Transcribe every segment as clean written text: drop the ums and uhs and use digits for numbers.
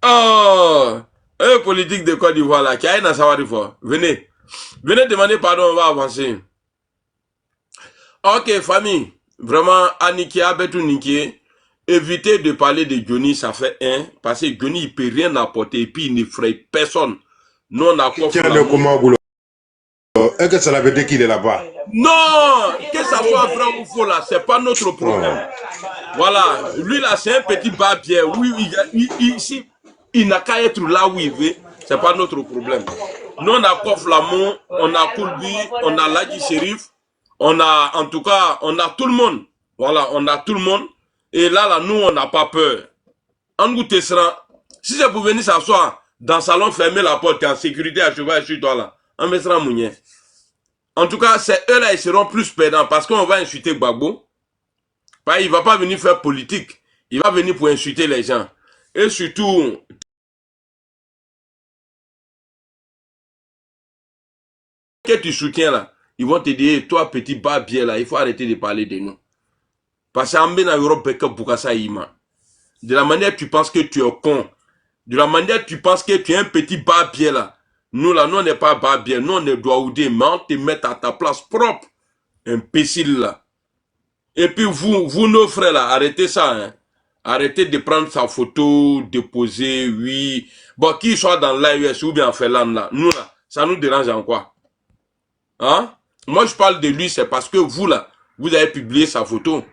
Oh, politique de Côte d'Ivoire là, qui a une à savoir il faut. Venez. Venez demander pardon, on va avancer. Ok, famille. Vraiment, Aniki Abetou Niki, évitez de parler de Johnny, ça fait un. Parce que Johnny, il peut rien apporter et puis il ne ferait personne. Nous, on a quoi Tiens, le comment vous est-ce que ça veut dire qu'il est là-bas? Non, que ça soit vrai ou faux là, c'est pas notre problème. Voilà, lui là, c'est un petit barbier. Oui, il n'a qu'à être là où il veut. C'est pas notre problème. Nous, on a Kof Lamont, on a Koulbi, on a Ladi Shérif, on a, en tout cas, on a tout le monde. Voilà, on a tout le monde. Et là, nous, on n'a pas peur. En nous testera. Si c'est pour venir s'asseoir dans le salon, fermer la porte, en sécurité à cheval sur toi là, on me sera mounier. En tout cas, c'est eux là, ils seront plus perdants parce qu'on va insulter Gbagbo. Il ne va pas venir faire politique. Il va venir pour insulter les gens. Et surtout, que tu soutiens là, ils vont te dire, toi petit barbier là, il faut arrêter de parler de nous. Parce qu'en Europe, de la manière tu penses que tu es con, de la manière tu penses que tu es un petit barbier là, nous là, nous on n'est pas barbier, nous on est douaoudé, mais on te met à ta place propre, imbécile là. Et puis vous nos frères là, arrêtez ça, hein. Arrêtez de prendre sa photo, déposer, oui. Bon, qu'il soit dans l'AES ou bien en Finlande là, nous là, ça nous dérange en quoi? Hein? Moi, je parle de lui, c'est parce que vous, là, vous avez publié sa photo.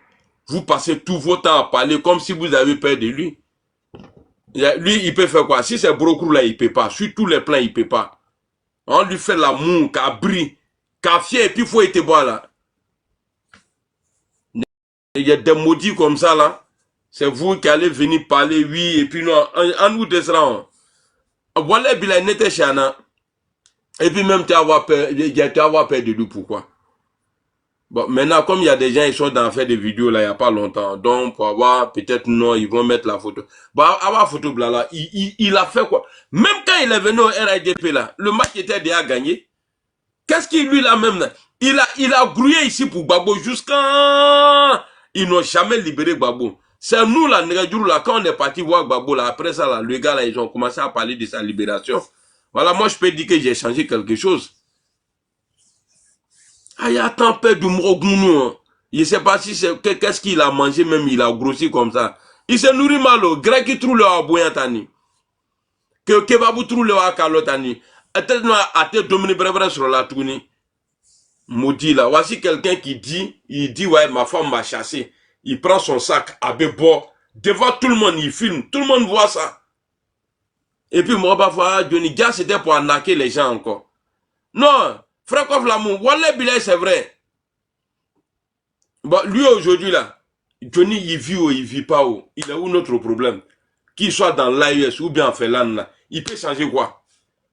Vous passez tout votre temps à parler comme si vous avez peur de lui. Lui, il peut faire quoi? Si c'est Brokrou, là, il peut pas. Sur tous les plans, il peut pas. On lui fait l'amour, qu'à brille, qu'à fier, et puis il faut être boire, là. Il y a des maudits comme ça, là. C'est vous qui allez venir parler, oui, et puis non, en nous descendant. Voilà, il n'était chana. Et puis même, tu vas avoir peur de lui, pourquoi? Bon, maintenant, comme il y a des gens qui sont dans faire des vidéos là, il n'y a pas longtemps, donc pour avoir, peut-être non, ils vont mettre la photo. Bon, avoir photo blala, il a fait quoi? Même quand il est venu au RIDP là, le match était déjà gagné. Qu'est-ce qu'il lui là même là? Il a grouillé ici pour Gbagbo jusqu'à... Ils n'ont jamais libéré Gbagbo. C'est nous là, là, quand on est parti voir Gbagbo là, après ça là, le gars là, ils ont commencé à parler de sa libération. Voilà, moi je peux dire que j'ai changé quelque chose. Ah, il y a tant peur de Mrogounou. Je ne sais pas si c'est qu'est-ce qu'il a mangé, même il a grossi comme ça. Il se nourrit mal. Grec qui trouve le aboyantani. Que kebabou trouve le akalotani. Peut-être à te dominer brève sur la tournée. Maudit là. Voici quelqu'un qui dit, il dit ouais, ma femme m'a chassé. Il prend son sac à Bebo. Devant tout le monde, il filme. Tout le monde voit ça. Et puis moi, parfois, Johnny Dia, c'était pour arnaquer les gens encore. Non. Francof l'amour, Wallah Bilay, c'est vrai. Bon, lui aujourd'hui là, Johnny, il vit ou il vit pas où? Il a où notre problème? Qu'il soit dans l'AES ou bien en Finlande là, il peut changer quoi?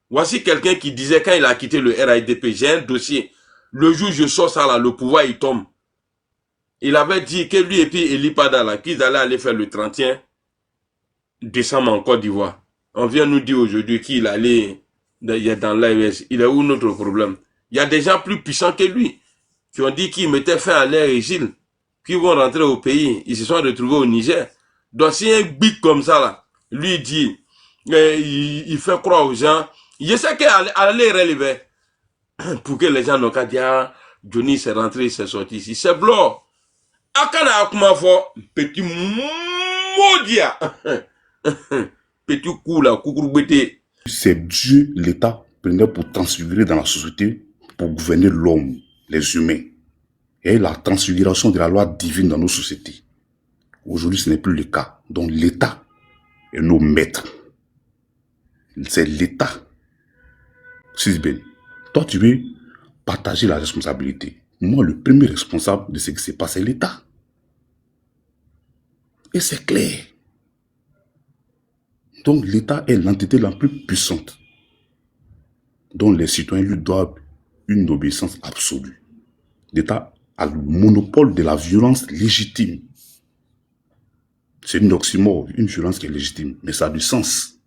Voici quelqu'un qui disait quand il a quitté le RIDP, j'ai un dossier. Le jour où je sors ça là, le pouvoir il tombe. Il avait dit que lui et puis Eli Pada là, qu'ils allaient aller faire le 31 décembre en Côte d'Ivoire. On vient nous dire aujourd'hui qu'il allait dans l'AES. Il a où notre problème? Il y a des gens plus puissants que lui qui ont dit qu'ils mettaient fin à leur exil, qui vont rentrer au pays. Ils se sont retrouvés au Niger. Donc si un big comme ça, là, lui dit, il fait croire aux gens, je sais qu'elle allait relever pour que les gens n'ont qu'à dire, ah, Johnny s'est rentré, il s'est sorti ici. C'est blanc. Akana akuma fort, petit maudia. Petit coup là, coucou bêté. C'est Dieu, l'État, prenait pour transfigurer dans la société, pour gouverner l'homme, les humains. Et la transfiguration de la loi divine dans nos sociétés. Aujourd'hui, ce n'est plus le cas. Donc l'État est nos maîtres. C'est l'État. Sisben, toi tu veux partager la responsabilité. Moi, le premier responsable de ce qui s'est passé, c'est l'État. Et c'est clair. Donc l'État est l'entité la plus puissante dont les citoyens lui doivent une obéissance absolue. L'État a le monopole de la violence légitime. C'est une oxymore, une violence qui est légitime, mais ça a du sens.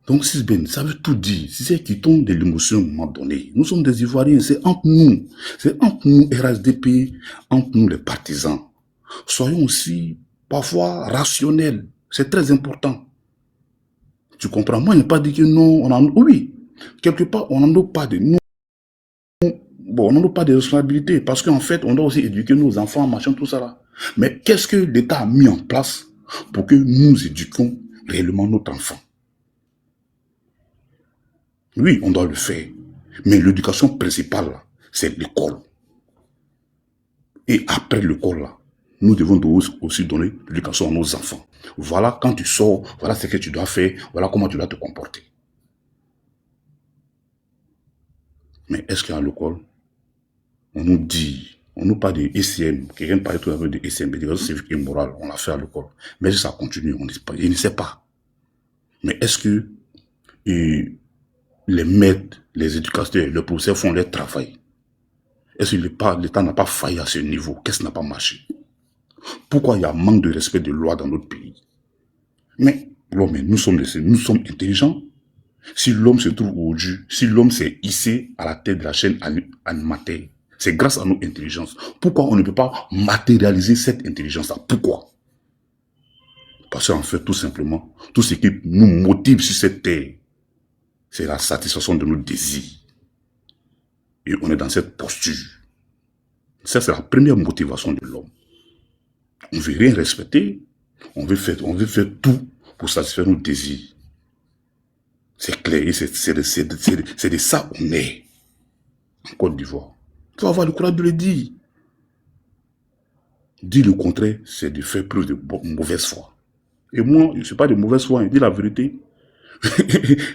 Donc, Sisben, ça veut tout dire. Si c'est qui tombe de l'émotion à un moment donné, nous sommes des Ivoiriens, c'est entre nous. C'est entre nous, RHDP, entre nous les partisans. Soyons aussi parfois rationnels. C'est très important. Tu comprends? Moi, je n'ai pas dit que non, oui, quelque part, on n'en a pas de... Non, bon, on n'en a pas de responsabilité, parce qu'en fait, on doit aussi éduquer nos enfants, machin, tout ça là. Mais qu'est-ce que l'État a mis en place pour que nous éduquions réellement notre enfant? Oui, on doit le faire. Mais l'éducation principale, c'est l'école. Et après l'école, là, nous devons aussi donner l'éducation à nos enfants. Voilà, quand tu sors, voilà ce que tu dois faire, voilà comment tu dois te comporter. Mais est-ce qu'à l'école, on nous dit, on nous parle de ECM, quelqu'un parle tout à l'heure de ECM, de civique et morale, on l'a fait à l'école. Mais si ça continue, on ne sait pas. Mais est-ce que les maîtres, les éducateurs, les professeurs font leur travail? Est-ce que l'État n'a pas failli à ce niveau? Qu'est-ce qui n'a pas marché? Pourquoi il y a un manque de respect de loi dans notre pays? Mais l'homme, nous sommes intelligents. Si l'homme se trouve aujourd'hui, si l'homme s'est hissé à la tête de la chaîne alimentaire, c'est grâce à notre intelligence. Pourquoi on ne peut pas matérialiser cette intelligence-là? Pourquoi? Parce qu'en fait, tout simplement, tout ce qui nous motive sur cette terre, c'est la satisfaction de nos désirs. Et on est dans cette posture. Ça, c'est la première motivation de l'homme. On ne veut rien respecter. On veut faire tout pour satisfaire nos désirs. C'est clair. Et c'est de ça qu'on est en Côte d'Ivoire. Il faut avoir le courage de le dire. Dire le contraire, c'est de faire preuve de mauvaise foi. Et moi, je ne suis pas de mauvaise foi. Je dis la vérité.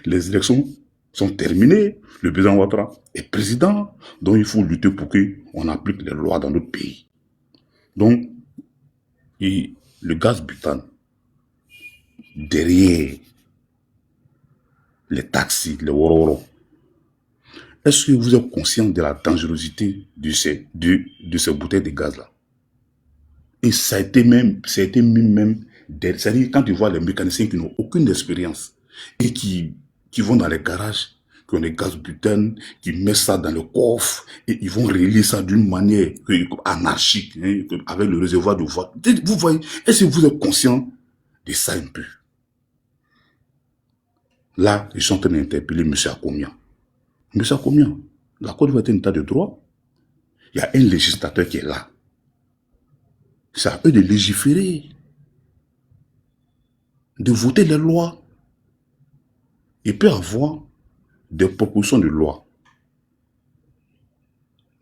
Les élections sont terminées. Le président Ouattara est président. Donc, il faut lutter pour qu'on applique les lois dans notre pays. Donc, le gaz butane, derrière les taxis, les wororo, est-ce que vous êtes conscient de la dangerosité de ces bouteilles de gaz-là? Et ça a été mis même, c'est-à-dire quand tu vois les mécaniciens qui n'ont aucune expérience et qui vont dans les garages, qui ont des gaz butane, qui mettent ça dans le coffre et ils vont relier ça d'une manière anarchique, hein, avec le réservoir de voie. Vous voyez, est-ce que vous êtes conscient de ça un peu? Là, ils sont en train d'interpeller M. Akomia. M. Akomia, la Côte d'Ivoire est un état de droit. Il y a un législateur qui est là. C'est à eux de légiférer, de voter les lois. Il peut y avoir des propositions de loi.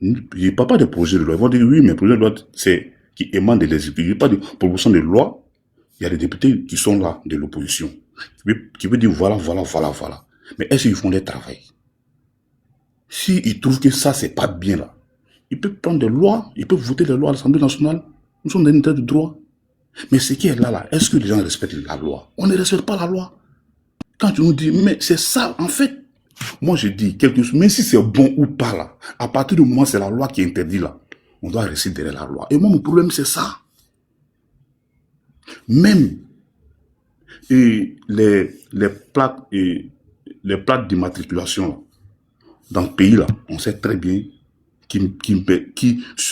Il n'y a pas de projet de loi. Ils vont dire oui, mais projet de loi, c'est qui émane de l'exécutif. Il n'y a pas de proposition de loi. Il y a des députés qui sont là, de l'opposition, qui veut dire voilà. Mais est-ce qu'ils font leur travail? S'ils trouvent que ça, c'est pas bien là, ils peuvent prendre des lois, ils peuvent voter les lois à l'Assemblée nationale. Nous sommes dans un état de droit. Mais ce qui est là, est-ce que les gens respectent la loi? On ne respecte pas la loi. Quand tu nous dis, mais c'est ça, en fait, moi je dis quelque chose, même si c'est bon ou pas là, à partir du moment où c'est la loi qui interdit là, on doit rester derrière la loi. Et moi, mon problème, c'est ça. Même les plaques d'immatriculation dans le pays là, on sait très bien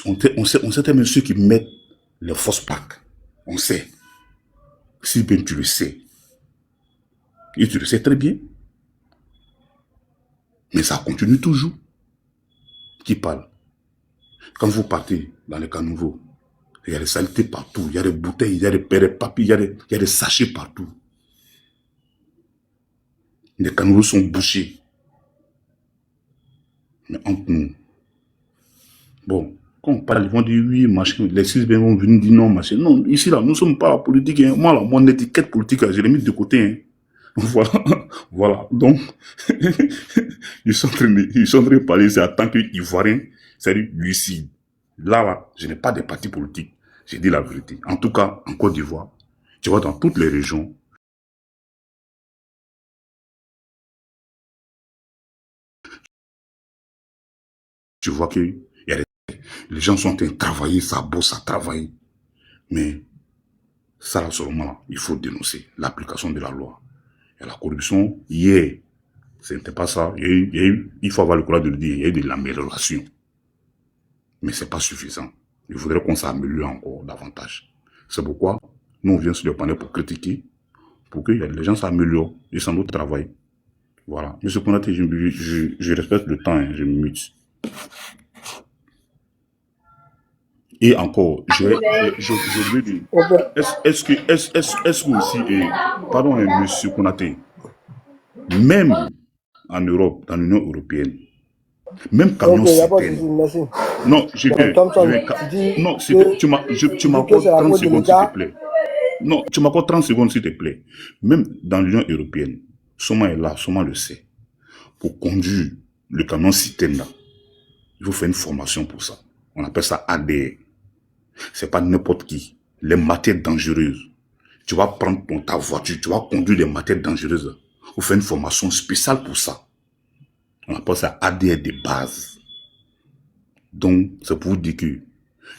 on sait très bien ceux qui mettent les fausses plaques. On sait. Si bien tu le sais. Et tu le sais très bien. Mais ça continue toujours. Qui parle? Quand vous partez dans les caniveaux, il y a des saletés partout, il y a des bouteilles, il y a des papiers, il y a des sachets partout. Les caniveaux sont bouchés. Mais entre nous, bon, quand on parle, ils vont dire oui, machin, les six vont venir dire non, machin. Non, ici, là, nous ne sommes pas la politique. Hein. Moi, là, mon étiquette politique, je l'ai mis de côté. Hein. Voilà, voilà. Donc, ils sont en train de parler, c'est en tant qu'Ivoirien, c'est-à-dire lucide. Là, je n'ai pas de parti politique. J'ai dit la vérité. En tout cas, en Côte d'Ivoire, tu vois, dans toutes les régions, tu vois que les gens sont en train de travailler, ça bosse, ça travaille. Mais ça, là, seulement, là, il faut dénoncer l'application de la loi. Et la corruption, hier, ce n'était pas ça. Il faut avoir le courage de le dire, il y a eu de l'amélioration. Mais ce n'est pas suffisant. Il faudrait qu'on s'améliore encore davantage. C'est pourquoi nous, on vient sur le panel pour critiquer, pour que les gens s'améliorent et sans doute travaillent. Voilà. Monsieur Konaté, je respecte le temps, hein, je me mute. Et encore, je veux dire, est-ce que aussi, pardon, hein, monsieur Konaté, même en Europe, dans l'Union européenne, même camion citerne. Non, non, tu m'accordes 30 secondes, s'il te plaît. Non, tu m'accordes 30 secondes, s'il te plaît. Même dans l'Union européenne, Soma est là, Soma le sait. Pour conduire le camion citerne là, il faut faire une formation pour ça. On appelle ça ADR. C'est pas n'importe qui. Les matières dangereuses. Tu vas prendre ta voiture, tu vas conduire les matières dangereuses. Il faut faire une formation spéciale pour ça. On appelle ça ADR de base. Donc, c'est pour vous dire que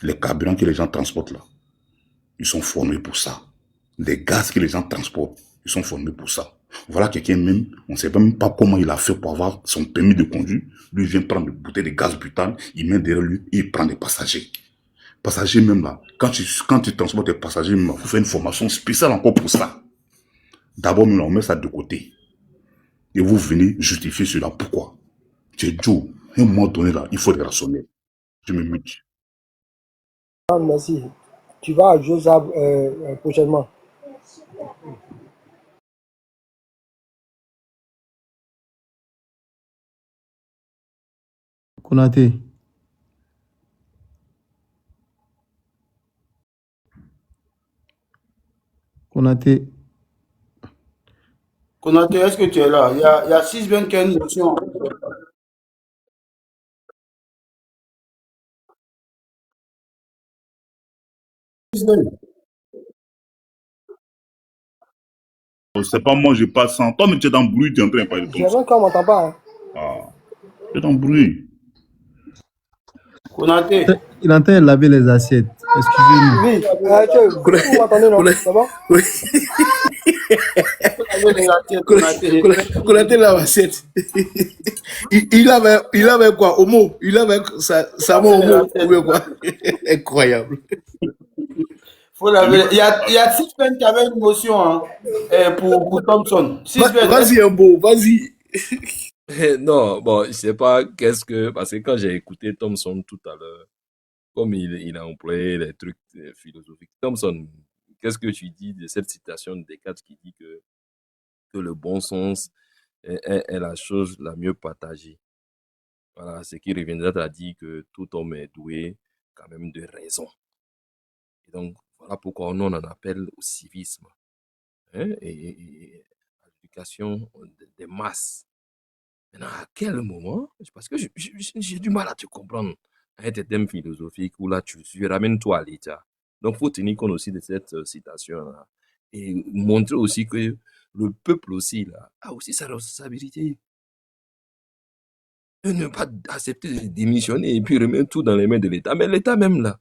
les carburants que les gens transportent là, ils sont formés pour ça. Les gaz que les gens transportent, ils sont formés pour ça. Voilà quelqu'un même, on ne sait même pas comment il a fait pour avoir son permis de conduire. Lui, il vient prendre une bouteille de gaz butane, il met derrière lui et il prend des passagers. Passagers même là, quand tu transportes des passagers, il faut faire une formation spéciale encore pour ça. D'abord, nous, on met ça de côté. Et vous venez justifier cela. Pourquoi? C'est Joe. À un moment donné là, il faut être rationnel. Je me mute. Ah, merci. Tu vas à Josab prochainement. Konaté. Konaté. Konaté, est-ce que tu es là? Il y a 6 qui a une notion. C'est pas moi, je passe sans. Toi, mais tu es dans le bruit, tu es en train de parler de J'ai même qu'on m'entend pas. Hein. Ah, tu es dans le bruit. Konaté. Il est en train de laver les assiettes. Excusez-nous. Oui, vous m'entendez, non? C'est bon? Oui. Konaté lave l'assiette. Il avait quoi? Homo. Il avait sa mot homo. Ou quoi? Incroyable. Faut laver. Il y a 6 peines qui avaient une motion hein, pour Thompson. Vas-y, un beau, vas-y. Non, bon, je sais pas qu'est-ce que... Parce que quand j'ai écouté Thompson tout à l'heure, comme il a employé les trucs philosophiques. Thompson, qu'est-ce que tu dis de cette citation de Descartes qui dit que le bon sens est la chose la mieux partagée? Voilà, ce qui reviendrait à dire que tout homme est doué quand même de raison. Et donc, voilà pourquoi on en appelle au civisme hein, et à l'éducation des masses. Maintenant, à quel moment? Parce que j'ai du mal à te comprendre avec tes thèmes philosophiques où là, tu ramènes toi à l'État. Donc, il faut tenir compte aussi de cette citation-là et montrer aussi que le peuple aussi là, a aussi sa responsabilité. Et ne pas accepter de démissionner et puis remettre tout dans les mains de l'État. Mais l'État même là,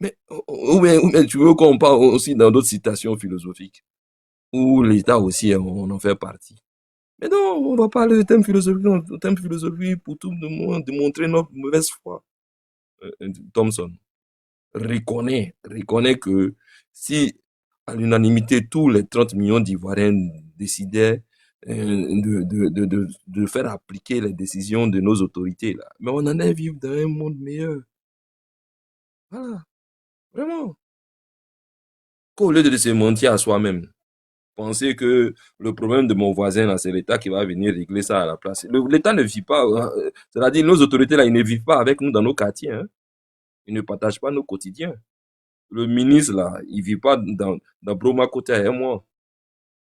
mais, ou bien tu veux qu'on parle aussi dans d'autres citations philosophiques où l'État aussi, on en fait partie. Mais non, on va parler de thème philosophique pour tout le monde, démontrer notre mauvaise foi. Thompson reconnaît que si à l'unanimité tous les 30 millions d'Ivoiriens décidaient de faire appliquer les décisions de nos autorités, là, mais on en est vivre dans un monde meilleur. Voilà, vraiment. Qu'au lieu de se mentir à soi-même, penser que le problème de mon voisin, là, c'est l'État qui va venir régler ça à la place. L'État ne vit pas, c'est-à-dire nos autorités, là, ils ne vivent pas avec nous dans nos quartiers. Hein. Ils ne partagent pas nos quotidiens. Le ministre, là, il ne vit pas dans Broma côté à moi.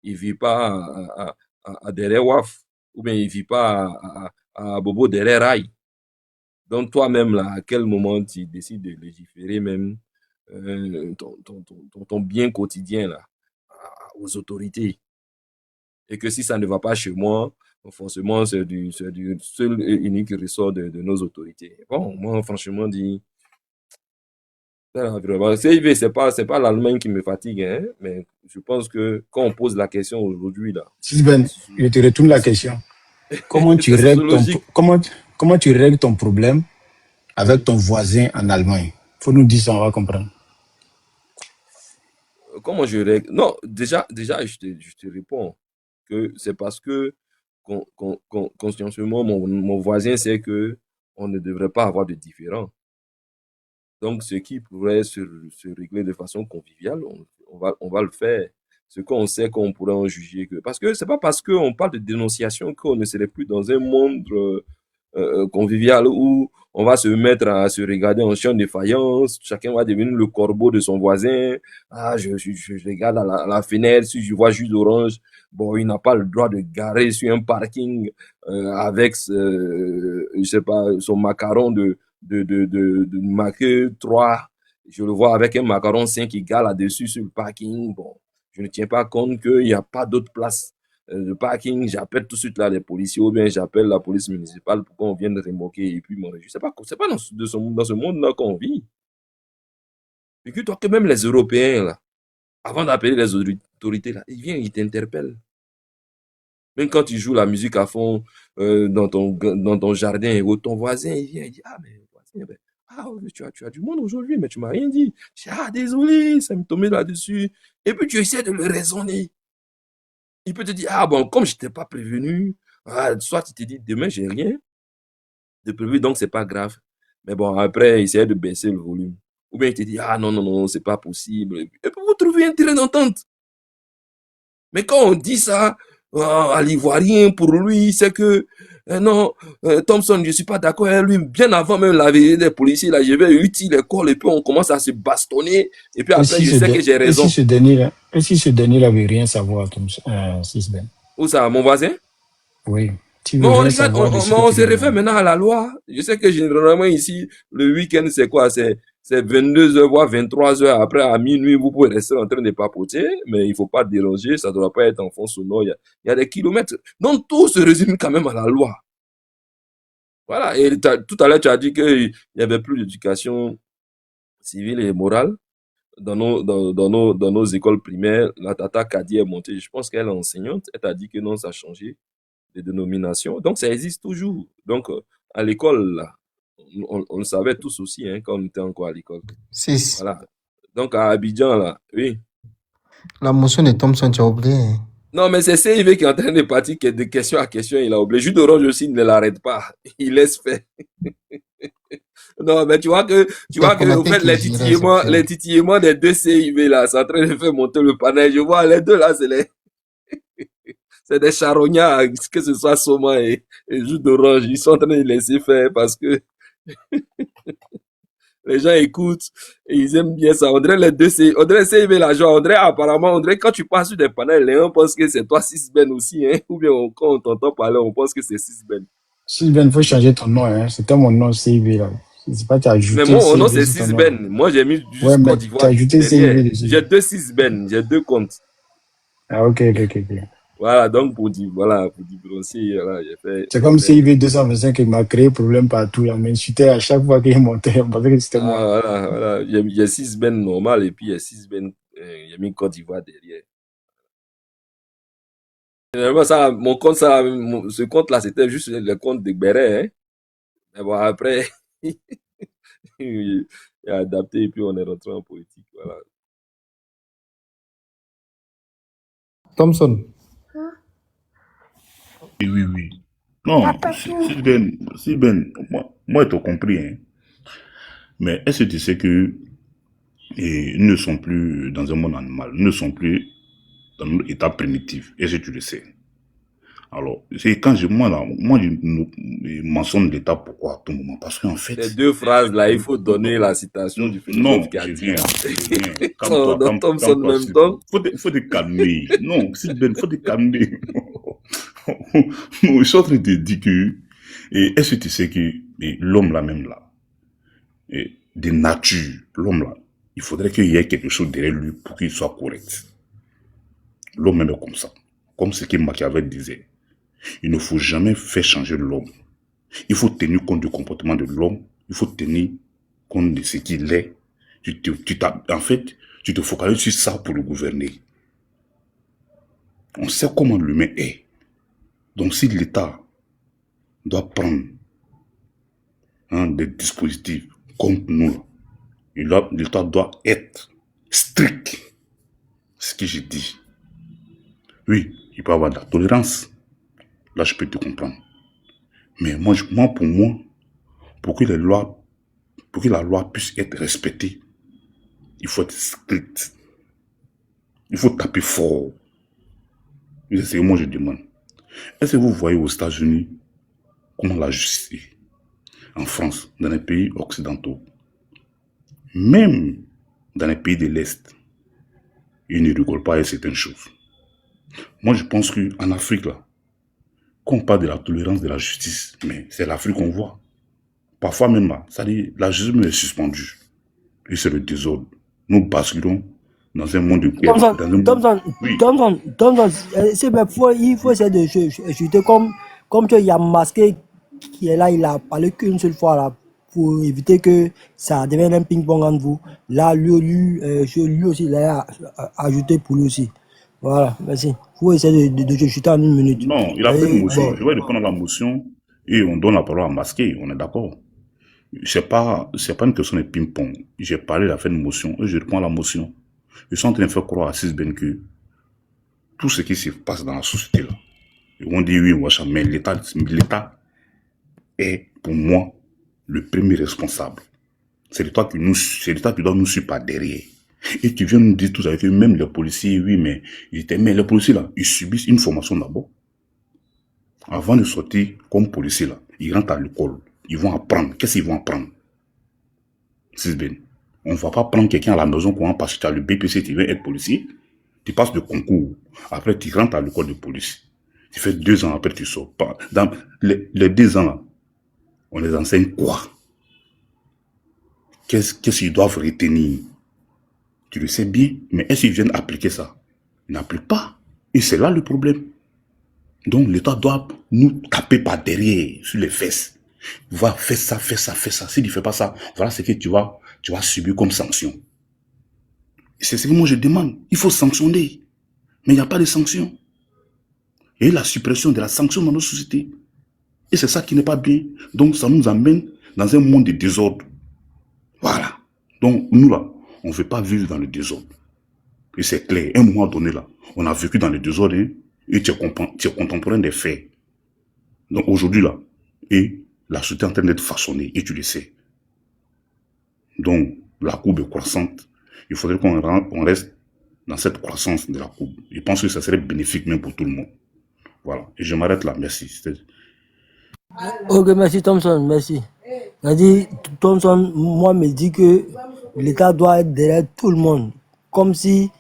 Il ne vit pas à derrière Waf. Ou bien il ne vit pas à Bobo derrière Rail. Donc toi-même, là, à quel moment tu décides de légiférer même ton bien quotidien, là, aux autorités? Et que si ça ne va pas chez moi, forcément, c'est du seul et unique ressort de nos autorités. Bon, moi, franchement, dit, c'est pas l'Allemagne qui me fatigue, hein, mais je pense que quand on pose la question aujourd'hui, là. Sylvain, je te retourne la question. Comment tu règles ton problème avec ton voisin en Allemagne? Faut nous dire ça, on va comprendre. comment je règle? Non, déjà, je te réponds que c'est parce que consciencieusement, mon voisin sait que on ne devrait pas avoir de différends. Donc, ce qui pourrait se régler de façon conviviale, on va le faire. Ce qu'on sait qu'on pourrait en juger que. Parce que c'est pas parce qu'on parle de dénonciation qu'on ne serait plus dans un monde convivial où on va se mettre à se regarder en chien de faïence, chacun va devenir le corbeau de son voisin. Ah, je regarde à la fenêtre, si je vois jus d'orange, bon, il n'a pas le droit de garer sur un parking avec, je sais pas, son macaron de marqué 3. Je le vois avec un macaron 5 qui gare là-dessus sur le parking. Bon, je ne tiens pas compte qu'il n'y a pas d'autre place de parking. J'appelle tout de suite là les policiers ou bien j'appelle la police municipale pour qu'on vienne remorquer et puis je sais pas, c'est pas dans ce monde-là qu'on vit. Et que toi, que même les Européens là, avant d'appeler les autorités là, ils viennent, ils t'interpellent. Même quand tu joues la musique à fond dans ton jardin et ton voisin, il vient, il dit, ah, mais voisin, ben, ah, tu as du monde aujourd'hui, mais tu m'as rien dit. Je dis, ah, désolé, ça me tombait là-dessus. Et puis tu essaies de le raisonner. Il peut te dire, ah bon, comme je t'ai pas prévenu, soit tu te dis, demain, j'ai rien de prévu, donc c'est pas grave. Mais bon, après, essayer de baisser le volume. Ou bien il te dit, ah non, non, non, c'est pas possible. Et puis vous trouvez un terrain d'entente. Mais quand on dit ça à l'Ivoirien, pour lui, c'est que non, Thompson, je suis pas d'accord avec lui. Bien avant même l'arrivée des policiers, là, je vais utiliser l'école et puis on commence à se bastonner. Et puis après, je sais que j'ai raison. Et si ce dernier-là veut rien savoir, Sisben? Où ça, mon voisin? Oui. Mais on se réfère maintenant à la loi. Je sais que généralement ici, le week-end, c'est quoi? C'est 22h, voire 23h. Après, à minuit, vous pouvez rester en train de papoter, mais il faut pas déranger. Ça ne doit pas être en fond sonore. Il y a des kilomètres. Donc, tout se résume quand même à la loi. Voilà. Et tout à l'heure, tu as dit qu'il n'y avait plus d'éducation civile et morale dans nos écoles primaires. La Tata Kadi est montée. Je pense qu'elle est enseignante. Elle t'a dit que non, ça a changé de dénomination. Donc, ça existe toujours. Donc, à l'école, là, on le savait tous aussi, hein, quand on était encore à l'école. 6. Voilà. Donc, à Abidjan, là, oui. La motion de Thompson, tu as oublié. Non, mais c'est CIV qui est en train de partir de question à question. Il a oublié. Jus d'orange aussi, il ne l'arrête pas. Il laisse faire. Non, mais tu vois que, au fait, les titillements des deux CIV, là, c'est en train de faire monter le panel. Je vois les deux, là, c'est des charognards, que ce soit Soma et jus d'orange. Ils sont en train de laisser faire parce que les gens écoutent et ils aiment bien ça. On dirait les deux, on dirait CIV la joie. On dirait quand tu passes sur des panels, les gens pensent que c'est toi Sisben aussi, hein. Ou bien quand on t'entend parler, on pense que c'est Sisben. Sisben, faut changer ton nom, hein. C'était mon nom CIV là. C'est pas t'as ajouté. Mais mon nom c'est Sisben. Moi j'ai mis juste Côte d'Ivoire. T'as ajouté CIV dessus. J'ai deux Sisben, j'ai deux comptes. Ah ok. Voilà, donc pour différencier, voilà, j'ai fait. C'est comme CIV 225 qui m'a créé problème partout. Il m'insultait à chaque fois qu'il montait. On pensait que c'était moi. Voilà. Il y a Sisben normal et puis il y a Sisben, il y a mis Côte d'Ivoire derrière. Généralement, ça, mon compte, ça, ce compte-là, c'était juste le compte de Béret, hein. Mais bon, après, il a adapté et puis on est rentré en politique, voilà. Thompson. Oui. Non, si Ben, moi, je t'ai compris, hein. Mais est-ce que tu sais que ils ne sont plus dans un monde animal, ils ne sont plus dans notre état primitif. Est-ce que tu le sais? Alors, c'est quand je mentionne l'état, pourquoi à tout moment? Parce qu'en fait... Ces deux phrases là, il faut donner la citation du philosophe. Non, je viens. Dans Thompson en même temps. Faut te calmer. Non, faut te calmer. Non, je suis en train de te dire que... Est-ce que tu sais que l'homme là même là, de nature, l'homme là, il faudrait qu'il y ait quelque chose derrière lui pour qu'il soit correct. L'homme même est comme ça. Comme ce que Machiavel disait. Il ne faut jamais faire changer l'homme. Il faut tenir compte du comportement de l'homme. Il faut tenir compte de ce qu'il est. En fait, tu te focalises sur ça pour le gouverner. On sait comment l'humain est. Donc si l'État doit prendre des dispositifs contre nous, l'État doit être strict. ce que j'ai dit. Oui, il peut y avoir de la tolérance. Là, je peux te comprendre. Mais moi, pour moi, pour que la loi puisse être respectée, il faut être strict. Il faut taper fort. C'est ce que moi je demande. Est-ce que vous voyez aux États-Unis comment la justice est? En France, dans les pays occidentaux, même dans les pays de l'Est, ils ne rigolent pas à certaines choses. Moi, je pense qu'en Afrique, là, quand on parle de la tolérance de la justice, mais c'est l'Afrique qu'on voit. Parfois même là, c'est-à-dire la justice est suspendue. Et c'est le désordre. Nous basculons dans un monde de guerre. Il faut essayer de chuter comme il y a Masqué qui est là, il a parlé qu'une seule fois là, pour éviter que ça devienne un ping-pong entre vous. Là, lui aussi, il a ajouté pour lui aussi. Voilà, merci. Il faut essayer de chuter en 1 minute. Non, il a fait une motion. Je vais répondre à la motion et on donne la parole à Masqué. On est d'accord. C'est pas une question de ping-pong. J'ai parlé, il a fait une motion et je réponds à la motion. Ils sont en train de faire croire à Sisben que tout ce qui se passe dans la société là, ils vont dire oui, mais l'État est pour moi le premier responsable. C'est l'État qui doit nous suivre par derrière. Et tu viens nous dire tout ça, que même les policiers, oui, mais les policiers là, ils subissent une formation d'abord. Avant de sortir comme policiers là, ils rentrent à l'école. Ils vont apprendre. Qu'est-ce qu'ils vont apprendre? Sisben. On ne va pas prendre quelqu'un à la maison parce que tu as le BPC, tu veux être policier. Tu passes le concours. Après, tu rentres à l'école de police. Tu fais 2 ans, après tu sors. Dans les 2 ans là, on les enseigne quoi? Qu'est-ce qu'ils doivent retenir? Tu le sais bien, mais est-ce qu'ils viennent appliquer ça? Ils n'appliquent pas. Et c'est là le problème. Donc l'État doit nous taper par derrière, sur les fesses. Va, fais ça, fais ça, fais ça. Si tu ne fais pas ça, voilà ce que tu vas subir comme sanction. C'est ce que moi je demande. Il faut sanctionner. Mais il n'y a pas de sanction. Il y a la suppression de la sanction dans nos sociétés. Et c'est ça qui n'est pas bien. Donc ça nous amène dans un monde de désordre. Voilà. Donc nous là, on ne veut pas vivre dans le désordre. Et c'est clair. À un moment donné là, on a vécu dans le désordre et tu es contemporain des faits. Donc aujourd'hui là, et la société est en train d'être façonnée et tu le sais. Donc la courbe est croissante. Il faudrait qu'on reste dans cette croissance de la courbe. Je pense que ça serait bénéfique même pour tout le monde. Voilà. Et je m'arrête là. Merci. Ok, merci Thompson, merci. C'est-à-dire, Thompson, moi, me dit que l'État doit être derrière tout le monde. Comme si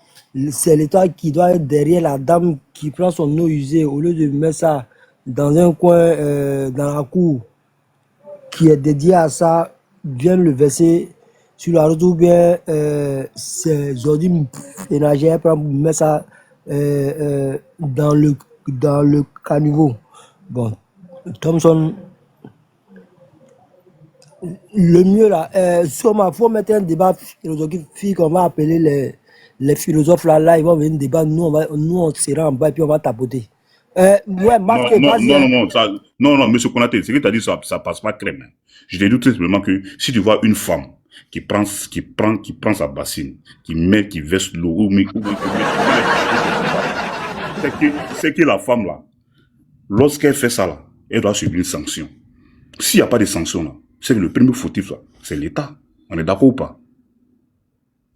c'est l'État qui doit être derrière la dame qui prend son eau usée au lieu de mettre ça dans un coin, dans la cour qui est dédié à ça, vient le verser sur la route ou bien ses ordures ménagères pour mettre ça dans le caniveau. Bon, Thompson, le mieux là, il faut mettre un débat philosophique qu'on va appeler les philosophes là, ils vont venir débattre, nous on sera en bas et puis on va tapoter. Ouais, Marc, non, monsieur Konaté, ce que tu as dit, ça passe pas crème. Hein. Je t'ai dit tout simplement que si tu vois une femme qui prend sa bassine, qui verse l'eau, c'est que la femme là, lorsqu'elle fait ça là, elle doit subir une sanction. S'il n'y a pas de sanction là, c'est que le premier fautif là, c'est l'État. On est d'accord ou pas?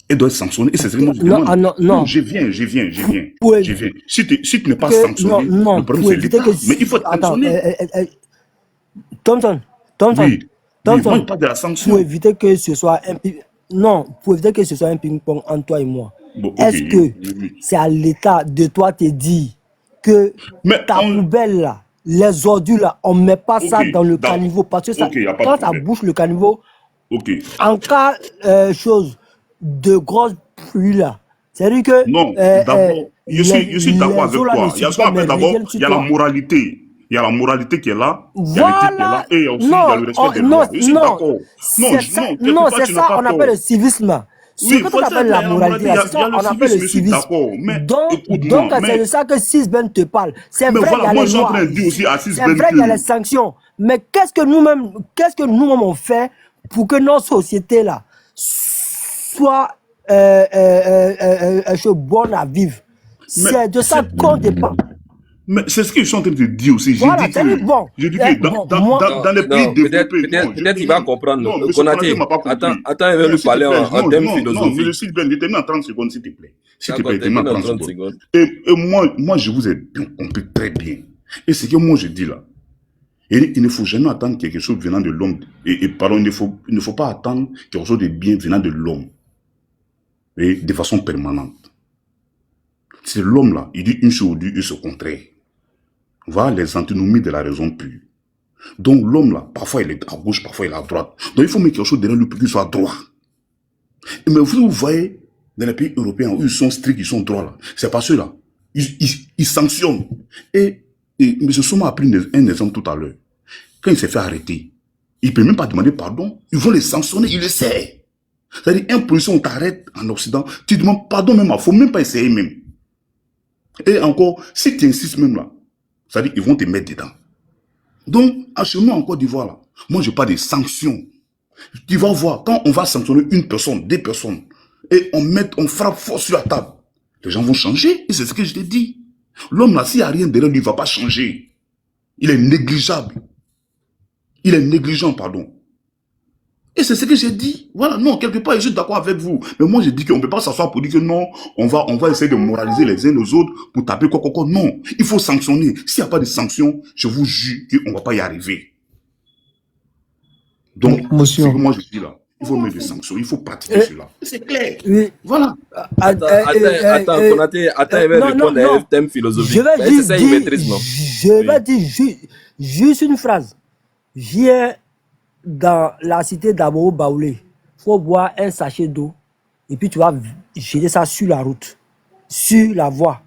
Elle doit être sanctionnée. Et c'est ce que moi je demande. Non, je viens. Si tu n'es pas sanctionné, le problème c'est l'État. Mais il faut être sanctionné. Thompson. Oui, moi je parle de la sanction. Pour éviter que ce soit un ping-pong entre toi et moi. Bon, okay, est-ce que c'est à l'État de toi te dire que ta poubelle là, les ordures là, on ne met pas ça dans le caniveau parce que ça, quand ça bouche le caniveau, en cas de grosse pluie là, c'est-à-dire que non, d'abord, je suis d'accord avec toi. Il y a ce qu'on appelle d'abord, il y a la moralité. Il y a la moralité qui est là, voilà. Il y a l'éthique qui est là, et aussi il y a le respect des lois. Je suis d'accord. Non, c'est ça qu'on appelle le civisme. Ce que tu appelles la moralité, c'est ça qu'on appelle le civisme. Donc c'est de ça que Sisben te parle. C'est vrai, il y a les lois. C'est vrai, il y a les sanctions. Mais qu'est-ce que nous-mêmes on fait pour que nos sociétés là soient choses bonnes à vivre. Mais C'est de ça qu'on dépend. Mais c'est ce que je suis en train de dire aussi. Voilà, c'est bon. J'ai dit que Bon, moi, dans les pays développés, peut-être il va comprendre. Non, M. Konaté, Konaté m'a pas compris. attends, il va Non, lui s'il te parler plaît, en termes non, philosophiques. je suis bien, détermine en 30 secondes, s'il te plaît. S'il te plaît, D'accord, détermine en 30 secondes. Et moi, je vous ai bien compris très bien. Et ce que moi je dis là, il ne faut jamais attendre quelque chose venant de l'homme. Et pardon, il ne faut pas attendre quelque chose de bien venant de l'homme. Et de façon permanente. C'est l'homme là, il dit une chose, il dit ce contraire. Voilà les antinomies de la raison pure. Donc l'homme là, parfois il est à gauche, parfois il est à droite. Donc il faut mettre quelque chose derrière lui pour qu'il soit droit. Mais vous voyez, dans les pays européens où ils sont stricts, ils sont droits là, c'est pas ceux-là. Ils sanctionnent. Et M. Soma a pris un exemple tout à l'heure. Quand il s'est fait arrêter, il ne peut même pas demander pardon. Ils vont les sanctionner, il le sait. C'est-à-dire, un policier, on t'arrête en Occident, tu demandes pardon même, il ne faut même pas essayer même. Et encore, si tu insistes même là, c'est-à-dire qu'ils vont te mettre dedans. Donc, chez nous en Côte d'Ivoire, là, moi je parle des sanctions. Tu vas voir, quand on va sanctionner une personne, deux personnes, et on frappe fort sur la table, les gens vont changer, et c'est ce que je t'ai dit. L'homme là, s'il n'y a rien derrière lui, il ne va pas changer. Il est négligeable. Il est négligent, pardon. Et c'est ce que j'ai dit. Voilà, non, quelque part, je suis d'accord avec vous. Mais moi, j'ai dit qu'on ne peut pas s'asseoir pour dire que non, on va essayer de moraliser les uns les autres pour taper quoi. Non, il faut sanctionner. S'il n'y a pas de sanctions, je vous jure qu'on ne va pas y arriver. Donc, c'est ce que moi je dis là. Il faut mettre des sanctions, il faut pratiquer cela. C'est clair. Oui. Voilà. Attends, Konaté, il va répondre à un thème philosophique. Je vais dire juste une phrase. Viens dans la cité d'Abo Baoulé. Il faut boire un sachet d'eau et puis tu vas jeter ça sur la route, sur la voie.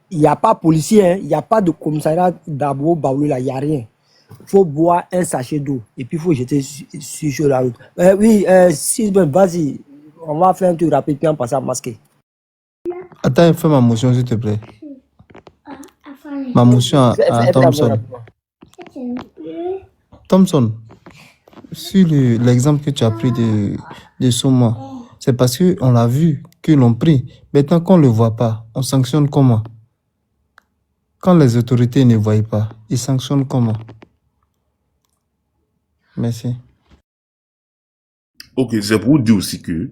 Il n'y a pas de policier, hein, il n'y a pas de commissariat d'Abo Baoulé là, il n'y a rien. Il faut boire un sachet d'eau et puis il faut jeter sur la route. Oui, vas-y, on va faire un truc rapide puis on passe à masquer. Attends, fais ma motion s'il te plaît. Ma motion à Thompson. Thompson, sur l'exemple que tu as pris de Soma, c'est parce qu'on l'a vu, qu'ils l'ont pris. Maintenant qu'on ne le voit pas, on sanctionne comment? Quand les autorités ne voient pas, ils sanctionnent comment? Merci. Ok, c'est pour vous dire aussi que,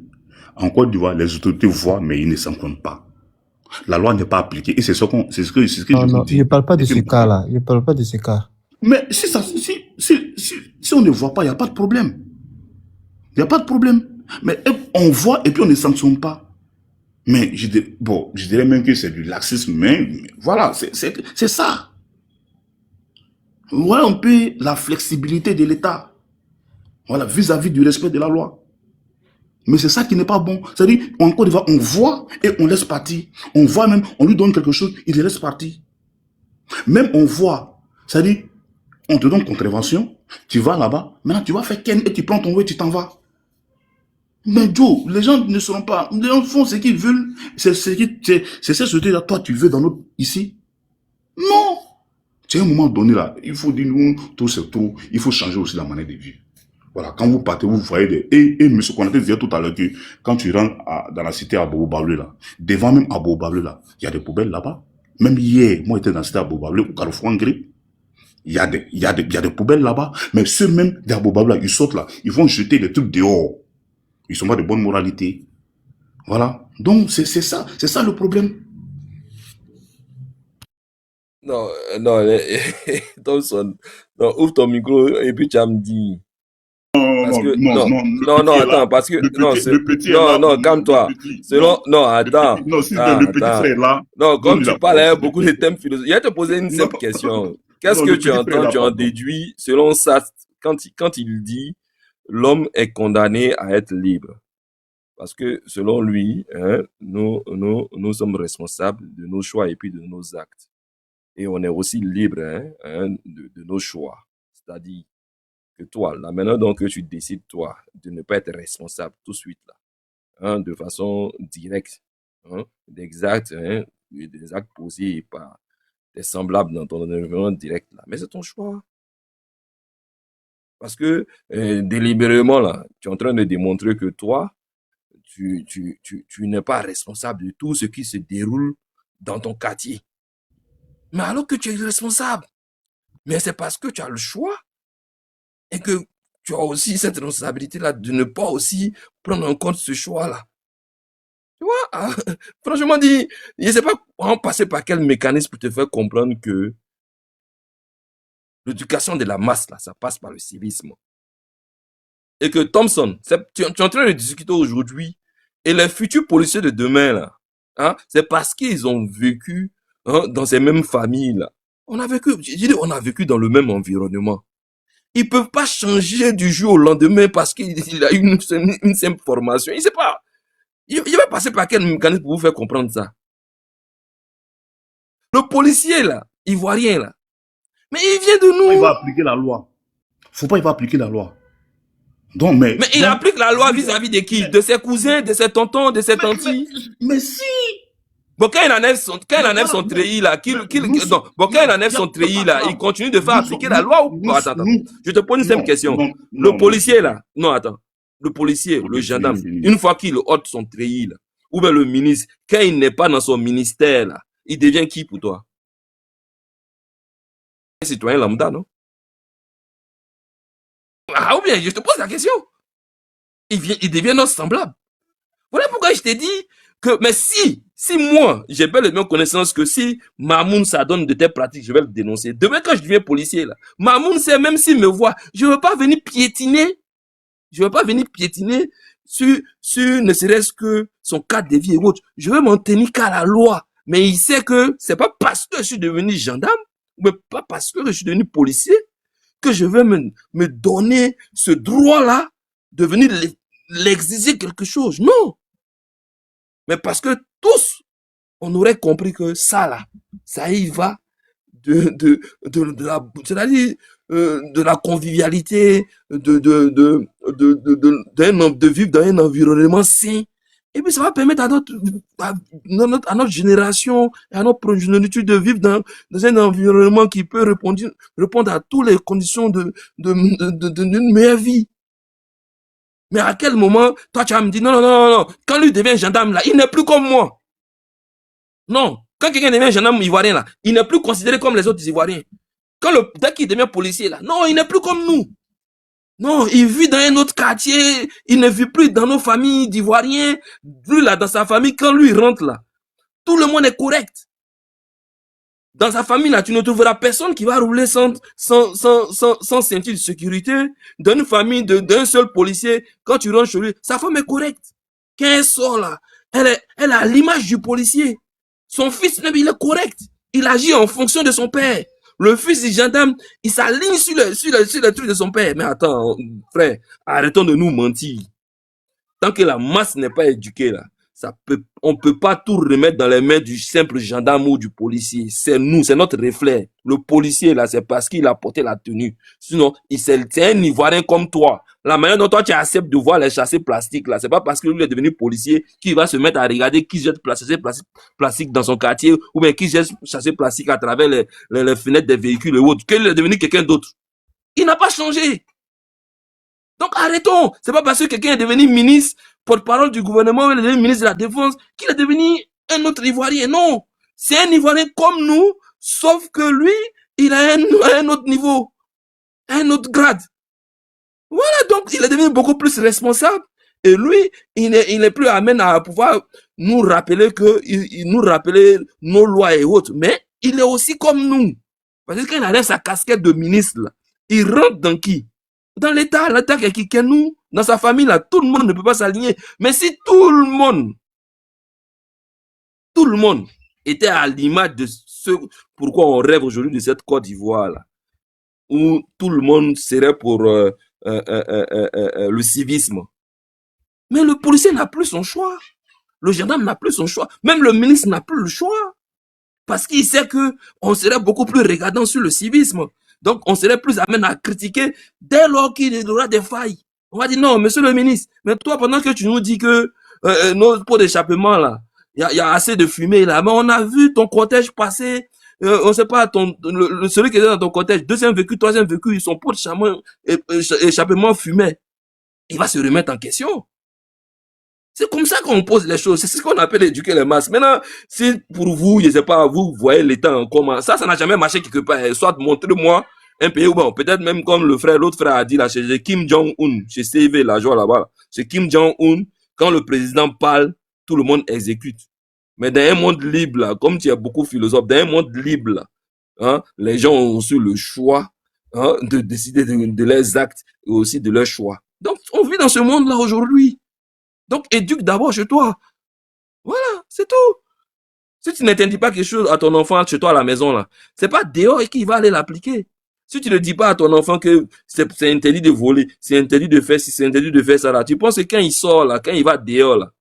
en Côte d'Ivoire, les autorités voient, mais ils ne sanctionnent pas. La loi n'est pas appliquée. Et c'est ce que je vous dis. Je ne parle pas de ce cas-là. Je ne parle pas de ce cas. Mais si on ne voit pas, il n'y a pas de problème. Il n'y a pas de problème. Mais on voit et puis on ne sanctionne pas. Mais je dirais même que c'est du laxisme. Mais voilà, c'est ça. Voilà un peu la flexibilité de l'État. Voilà, vis-à-vis du respect de la loi. Mais c'est ça qui n'est pas bon. C'est-à-dire, en Côte d'Ivoire, on voit et on laisse partir. On voit même, on lui donne quelque chose, il le laisse partir. Même on voit, c'est-à-dire, on te donne contravention, tu vas là-bas, maintenant tu vas faire ken et tu prends ton way, tu t'en vas. Mais Joe, les gens ne seront pas, les gens font ce qu'ils veulent, c'est cette société-là, toi tu veux dans notre, ici. Non! C'est un moment donné là, il faut dire nous, tout c'est trop, il faut changer aussi la manière de vivre. Voilà, quand vous partez, vous voyez des... Et M. Konaté disait tout à l'heure que quand tu rentres dans la cité à Bobo-Bablé là, devant même à Bobo-Bablé là, il y a des poubelles là-bas. Même hier, moi j'étais dans la cité à Bobo-Bablé, au Carrefour Angré. Il y a des poubelles là-bas. Mais ceux même des Bobo-Bablé là, ils sortent là, ils vont jeter des trucs dehors. Ils sont pas de bonne moralité. Voilà. Donc c'est ça le problème. Non, Thompson, non, ouvre ton micro et puis tu vas me dire. Attends, parce que, calme-toi. Non, attends. Non, si le petit frère là. Non, comme tu parles, hein, beaucoup de thèmes philosophiques. Je vais te poser une simple question. Qu'est-ce que tu entends, tu en déduis, selon ça, quand il dit l'homme est condamné à être libre? Parce que, selon lui, hein, nous sommes responsables de nos choix et puis de nos actes. Et on est aussi libre de nos choix. C'est-à-dire que toi, la manière dont que tu décides, toi, de ne pas être responsable tout de suite, là, de façon directe, des actes posés par des semblables dans ton environnement direct, là. Mais c'est ton choix. Parce que, délibérément, là, tu es en train de démontrer que toi, tu n'es pas responsable de tout ce qui se déroule dans ton quartier. Mais alors que tu es responsable, mais c'est parce que tu as le choix et que tu as aussi cette responsabilité-là de ne pas aussi prendre en compte ce choix-là. Tu vois, franchement dit, je ne sais pas en passer par quel mécanisme pour te faire comprendre que l'éducation de la masse, là, ça passe par le civisme. Et que Thompson, tu es en train de discuter aujourd'hui, et les futurs policiers de demain, là, hein, c'est parce qu'ils ont vécu dans ces mêmes familles, là. On a vécu dans le même environnement. Ils ne peuvent pas changer du jour au lendemain parce qu'il a eu une simple formation. Il ne sait pas. Il va passer par quel mécanisme pour vous faire comprendre ça? Le policier, là, ivoirien, là, mais il vient de nous. Il va appliquer la loi. Faut pas, il va appliquer la loi. Donc, mais il applique la loi vis-à-vis de qui? De ses cousins, de ses tontons, de ses tantis. Mais si. Bon, quand il enlève son treillis là, quand il enlève son treillis là, il continue de faire appliquer la loi ou pas? Attends. Je te pose une simple question. Le policier là, non, attends. Le policier, le gendarme, une fois qu'il ôte son treillis là, ou bien le ministre, quand il n'est pas dans son ministère là, il devient qui pour toi? Un citoyen lambda, non? Ah, ou bien, je te pose la question. Il devient notre semblable. Voilà pourquoi je t'ai dit que, mais si moi, j'ai bel et bien connaissance que si Mamoun s'adonne de telles pratiques, je vais le dénoncer. Demain, quand je deviens policier, là, Mamoun sait, même s'il me voit, je ne veux pas venir piétiner. Je ne veux pas venir piétiner sur ne serait-ce que son cadre de vie et autres. Je veux m'en tenir qu'à la loi. Mais il sait que c'est pas parce que je suis devenu gendarme, mais pas parce que je suis devenu policier, que je vais me donner ce droit-là de venir l'exiger quelque chose. Non. Mais parce que tous, on aurait compris que ça là, ça y va de la convivialité, de vivre dans un environnement sain. Et puis ça va permettre à notre génération, à notre progéniture de vivre dans un environnement qui peut répondre à toutes les conditions d'une meilleure vie. Mais à quel moment, toi, tu vas me dire, non, quand lui devient gendarme, là, il n'est plus comme moi. Non, quand quelqu'un devient gendarme ivoirien, là, il n'est plus considéré comme les autres Ivoiriens. Dès qu'il devient policier, là, non, il n'est plus comme nous. Non, il vit dans un autre quartier, il ne vit plus dans nos familles d'Ivoiriens. Lui, là, dans sa famille, quand lui rentre, là, tout le monde est correct. Dans sa famille, là, tu ne trouveras personne qui va rouler sans ceinture de sécurité. Dans une famille d'un seul policier, quand tu rentres chez lui, sa femme est correcte. Quand elle sort, là, elle a l'image du policier. Son fils, même, il est correct. Il agit en fonction de son père. Le fils du gendarme, il s'aligne sur le truc de son père. Mais attends, frère, arrêtons de nous mentir. Tant que la masse n'est pas éduquée, là, on peut pas tout remettre dans les mains du simple gendarme ou du policier. C'est nous, c'est notre reflet. Le policier, là, c'est parce qu'il a porté la tenue. Sinon, c'est un Ivoirien comme toi. La manière dont toi, tu acceptes de voir les chassés plastiques, là, c'est pas parce que lui est devenu policier qu'il va se mettre à regarder qui jette chassé plastique dans son quartier ou bien qui jette chassé plastique à travers les fenêtres des véhicules et autres, qu'il est devenu quelqu'un d'autre. Il n'a pas changé. Donc arrêtons. C'est pas parce que quelqu'un est devenu ministre, porte-parole du gouvernement, ou il est devenu ministre de la Défense, qu'il est devenu un autre Ivoirien. Non. C'est un Ivoirien comme nous, sauf que lui, il a un autre niveau, un autre grade. Voilà, donc il est devenu beaucoup plus responsable. Et lui, il n'est plus amène à pouvoir nous rappeler nous rappeler nos lois et autres. Mais il est aussi comme nous. Parce que quand il enlève sa casquette de ministre, là, il rentre dans qui? Dans l'État qui est nous, dans sa famille, là, tout le monde ne peut pas s'aligner. Mais si tout le monde était à l'image de ce pourquoi on rêve aujourd'hui de cette Côte d'Ivoire, là, où tout le monde serait pour le civisme. Mais le policier n'a plus son choix. Le gendarme n'a plus son choix. Même le ministre n'a plus le choix. Parce qu'il sait que on serait beaucoup plus regardant sur le civisme. Donc, on serait plus amène à critiquer dès lors qu'il y aura des failles. On va dire non, monsieur le ministre, mais toi, pendant que tu nous dis que nos pots d'échappement, là, il y a assez de fumée, là, mais on a vu ton cortège passer, on sait pas, celui qui est dans ton cortège, deuxième véhicule, troisième véhicule, son pot d'échappement fumait. Il va se remettre en question. C'est comme ça qu'on pose les choses. C'est ce qu'on appelle éduquer les masses. Maintenant, si pour vous, je sais pas, vous voyez l'État en comment, ça n'a jamais marché quelque part. Soit montrez-moi un pays où, bon, peut-être même comme l'autre frère a dit là, chez Kim Jong-un, chez CV, la joie là-bas, là. Chez Kim Jong-un, quand le président parle, tout le monde exécute. Mais dans un monde libre, là, comme tu es beaucoup philosophe, dans un monde libre, là, hein, les gens ont aussi le choix, hein, de décider de leurs actes et aussi de leurs choix. Donc, on vit dans ce monde-là aujourd'hui. Donc, éduque d'abord chez toi. Voilà, c'est tout. Si tu n'interdis pas quelque chose à ton enfant chez toi à la maison, là, c'est pas dehors qu'il va aller l'appliquer. Si tu ne dis pas à ton enfant que c'est interdit de voler, c'est interdit de faire ci, c'est interdit de faire ça, là, tu penses que quand il sort, là, quand il va dehors, là,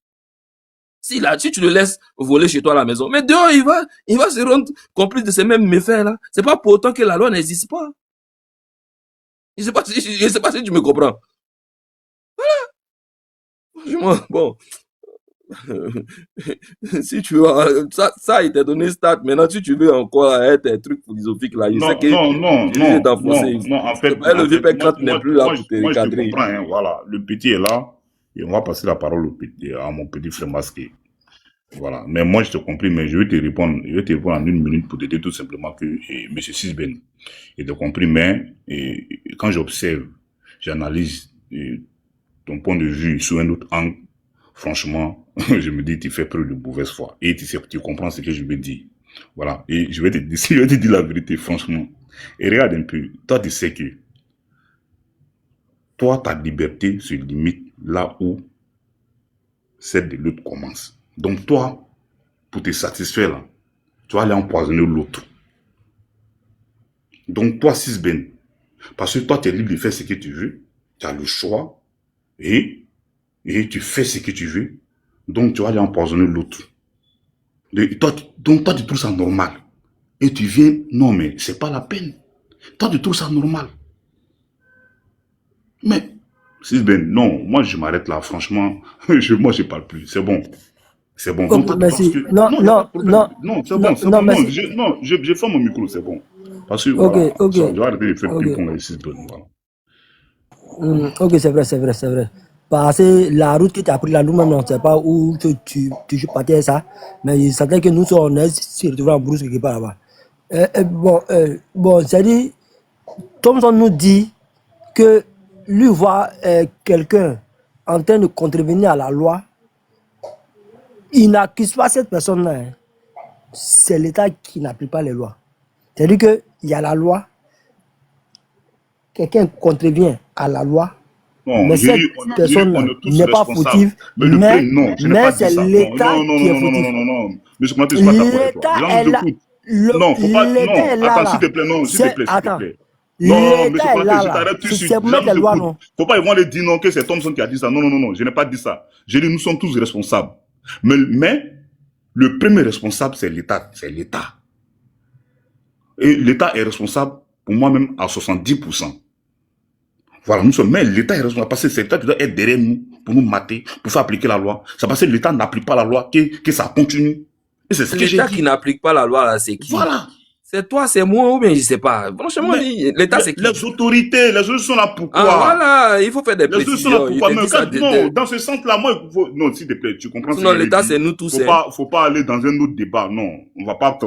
si tu le laisses voler chez toi à la maison, mais dehors, il va se rendre complice de ces mêmes méfaits, là. C'est pas pour autant que la loi n'existe pas. Je sais pas si tu me comprends. Franchement, bon. Si tu veux, ça il t'a donné start. Maintenant, si tu veux encore être un truc philosophique là, je sais que tu viens d'enfoncer. En fait, Le vieux père Kant n'est plus là pour te moi, je te recadrer. comprends, hein, voilà. Le petit est là, et on va passer la parole à mon petit frère masqué. Voilà. Mais moi, je te comprends, mais je vais te répondre en 1 minute pour te dire tout simplement que, monsieur Sisben, il te compris, mais, quand j'observe, j'analyse, ton point de vue sous un autre angle, franchement, je me dis, tu fais preuve de mauvaise foi. Et tu comprends ce que je veux dire. Voilà. Et je vais te dire la vérité, franchement. Et regarde un peu. Toi, tu sais que, toi, ta liberté se limite là où celle de l'autre commence. Donc, toi, pour te satisfaire là, tu vas aller empoisonner l'autre. Donc, toi, Sisben, parce que toi, tu es libre de faire ce que tu veux, tu as le choix, et tu fais ce que tu veux, donc tu vas aller empoisonner l'autre. Donc toi, tu trouves ça normal. Et tu viens, non mais c'est pas la peine. Toi, tu trouves ça normal. Mais, Sisben, non, moi je m'arrête là, franchement, moi je parle plus, c'est bon. C'est bon. Ok, merci. Non, C'est bon. Je ferme mon micro, c'est bon. Parce que, voilà, je vais arrêter de faire ping-pong avec Sisben, voilà. Ok, c'est vrai. Parce que la route que tu as pris là, nous-mêmes, on ne sait pas où tu partais à ça. Mais il s'attend que nous sommes se retrouver en brousse quelque part là-bas. Bon, c'est-à-dire, Thompson nous dit que lui voir quelqu'un en train de contrevenir à la loi, il n'accuse pas cette personne-là. Hein. C'est l'État qui n'applique pas les lois. C'est-à-dire qu'il y a la loi, quelqu'un contrevient à la loi, non, mais cette personne n'est pas fautive, mais c'est l'État qui est fautif. Non. Monsieur Konaté, je suis pas d'accord avec toi. Non, faut pas. Non, attends, s'il te plaît, non, s'il te plaît. Non, monsieur Konaté, je t'arrête tout de suite. Faut pas ils vont dire non que c'est Thompson qui a dit ça. Non, je n'ai pas dit ça. J'ai dit nous sommes tous responsables. Mais le premier responsable, c'est l'État. Et l'État est responsable, pour moi-même, à 70%. Voilà, nous sommes, mais l'État est responsable parce que c'est l'État qui doit être derrière nous pour nous mater, pour faire appliquer la loi. C'est parce que l'État n'applique pas la loi que ça continue. Et c'est ce que j'ai dit. L'État qui n'applique pas la loi, là, c'est qui? Voilà. C'est toi, c'est moi, ou bien je sais pas. Franchement, l'État, c'est qui? Les autorités sont là pourquoi? Ah, voilà, il faut faire des précisions. Les autorités sont là pourquoi? Non, dans ce sens-là, moi, non, s'il te plaît, tu comprends? Non, l'État, c'est nous tous. Faut pas aller dans un autre débat. Non, on va pas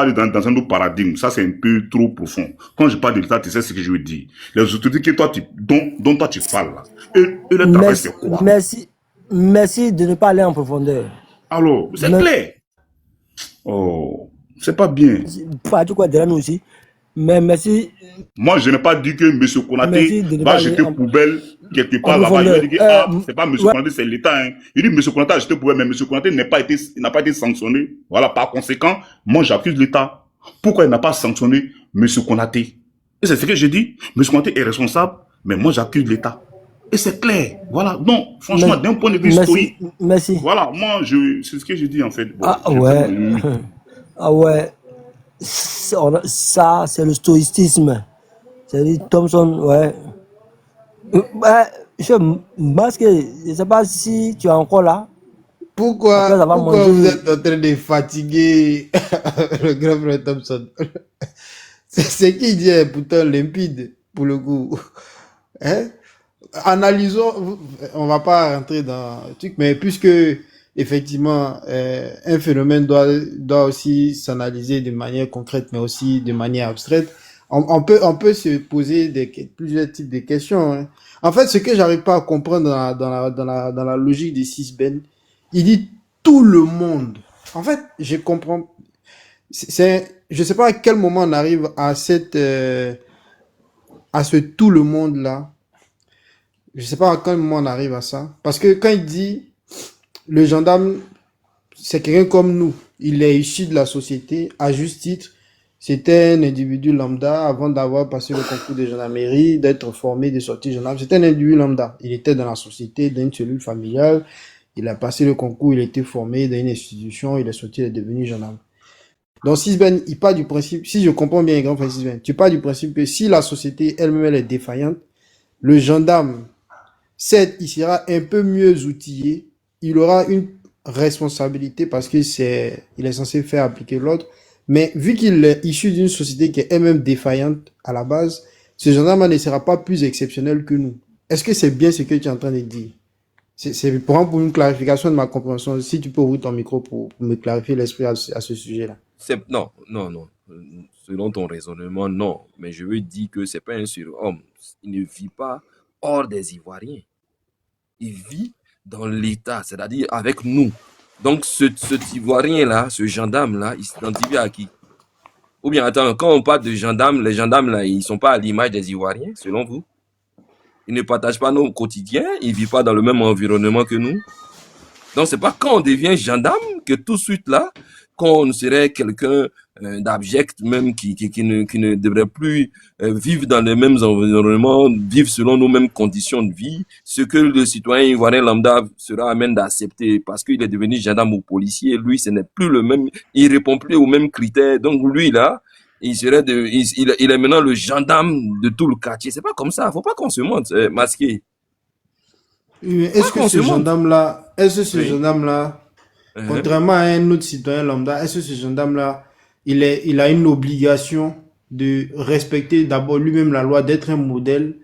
aller dans un autre paradigme. Ça, c'est un peu trop profond. Quand je parle de l'État, tu sais ce que je veux dire. Les autorités dont toi tu parles là. Et le travail, c'est quoi? Merci de ne pas aller en profondeur. Alors, c'est clair. Oh. C'est pas bien. Pas du quoi derrière nous aussi. Mais merci. Moi, je n'ai pas dit que M. Konaté va jeter poubelle quelque part là-bas. Il va dire, c'est pas M. Konaté, c'est l'État. Hein. Il dit, M. Konaté a jeté poubelle, mais M. Konaté n'a pas été sanctionné. Voilà, par conséquent, moi, j'accuse l'État. Pourquoi il n'a pas sanctionné M. Konaté? Et c'est ce que j'ai dit. M. Konaté est responsable, mais moi, j'accuse l'État. Et c'est clair. Voilà. Non, franchement, d'un point de vue stoïque. Merci. Voilà, moi, c'est ce que j'ai dit, en fait. Bon, Ah ouais, ça c'est le stoïcisme. C'est-à-dire Thompson, ouais. Je ne sais pas si tu es encore là. Pourquoi vous êtes en train de fatiguer le grand frère Thompson? C'est ce qu'il dit est pourtant limpide, pour le coup. Hein? analysons, on va pas rentrer dans le truc, mais puisque effectivement un phénomène doit aussi s'analyser de manière concrète, mais aussi de manière abstraite, on peut se poser plusieurs types de questions. Hein. En fait, ce que j'arrive pas à comprendre dans la logique des six Ben, il dit tout le monde. En fait, je comprends. Je sais pas à quel moment on arrive à ce tout le monde là. Je sais pas à quel moment on arrive à ça. Parce que quand il dit le gendarme, c'est quelqu'un comme nous. Il est issu de la société, à juste titre. C'était un individu lambda avant d'avoir passé le concours de gendarmerie, d'être formé, de sortir gendarme. C'était un individu lambda. Il était dans la société, dans une cellule familiale. Il a passé le concours, il a été formé dans une institution, il est sorti, il est devenu gendarme. Donc, Sisben, il part du principe, si je comprends bien, grand frère Sisben, tu pars du principe que si la société elle-même elle est défaillante, le gendarme, certes, il sera un peu mieux outillé, il aura une responsabilité parce que il est censé faire appliquer l'ordre, mais vu qu'il est issu d'une société qui est elle-même défaillante à la base, ce gendarme ne sera pas plus exceptionnel que nous. Est-ce que c'est bien ce que tu es en train de dire? C'est pour une clarification de ma compréhension. Si tu peux ouvrir ton micro pour me clarifier l'esprit à ce sujet-là. Non, non, non. Selon ton raisonnement, non. Mais je veux dire que c'est pas un surhomme. Il ne vit pas hors des Ivoiriens. Il vit dans l'État, c'est-à-dire avec nous. Donc, cet Ivoirien-là, ce gendarme-là, il s'identifie à qui? Ou bien, attends, quand on parle de gendarmes, les gendarmes-là, ils sont pas à l'image des Ivoiriens, selon vous? Ils ne partagent pas nos quotidiens, ils vivent pas dans le même environnement que nous. Donc, c'est pas quand on devient gendarme que tout de suite là, qu'on serait quelqu'un d'abject même qui ne devrait plus vivre dans les mêmes environnements, vivre selon nos mêmes conditions de vie, ce que le citoyen ivoirien lambda sera amène d'accepter parce qu'il est devenu gendarme ou policier, lui, ce n'est plus le même, il répond plus aux mêmes critères. Donc, lui là, il est maintenant le gendarme de tout le quartier. C'est pas comme ça. Faut pas qu'on se montre masqué. Est-ce que ce gendarme-là, Oui. contrairement à un autre citoyen lambda, est-ce que ce gendarme-là, il a une obligation de respecter d'abord lui-même la loi, d'être un modèle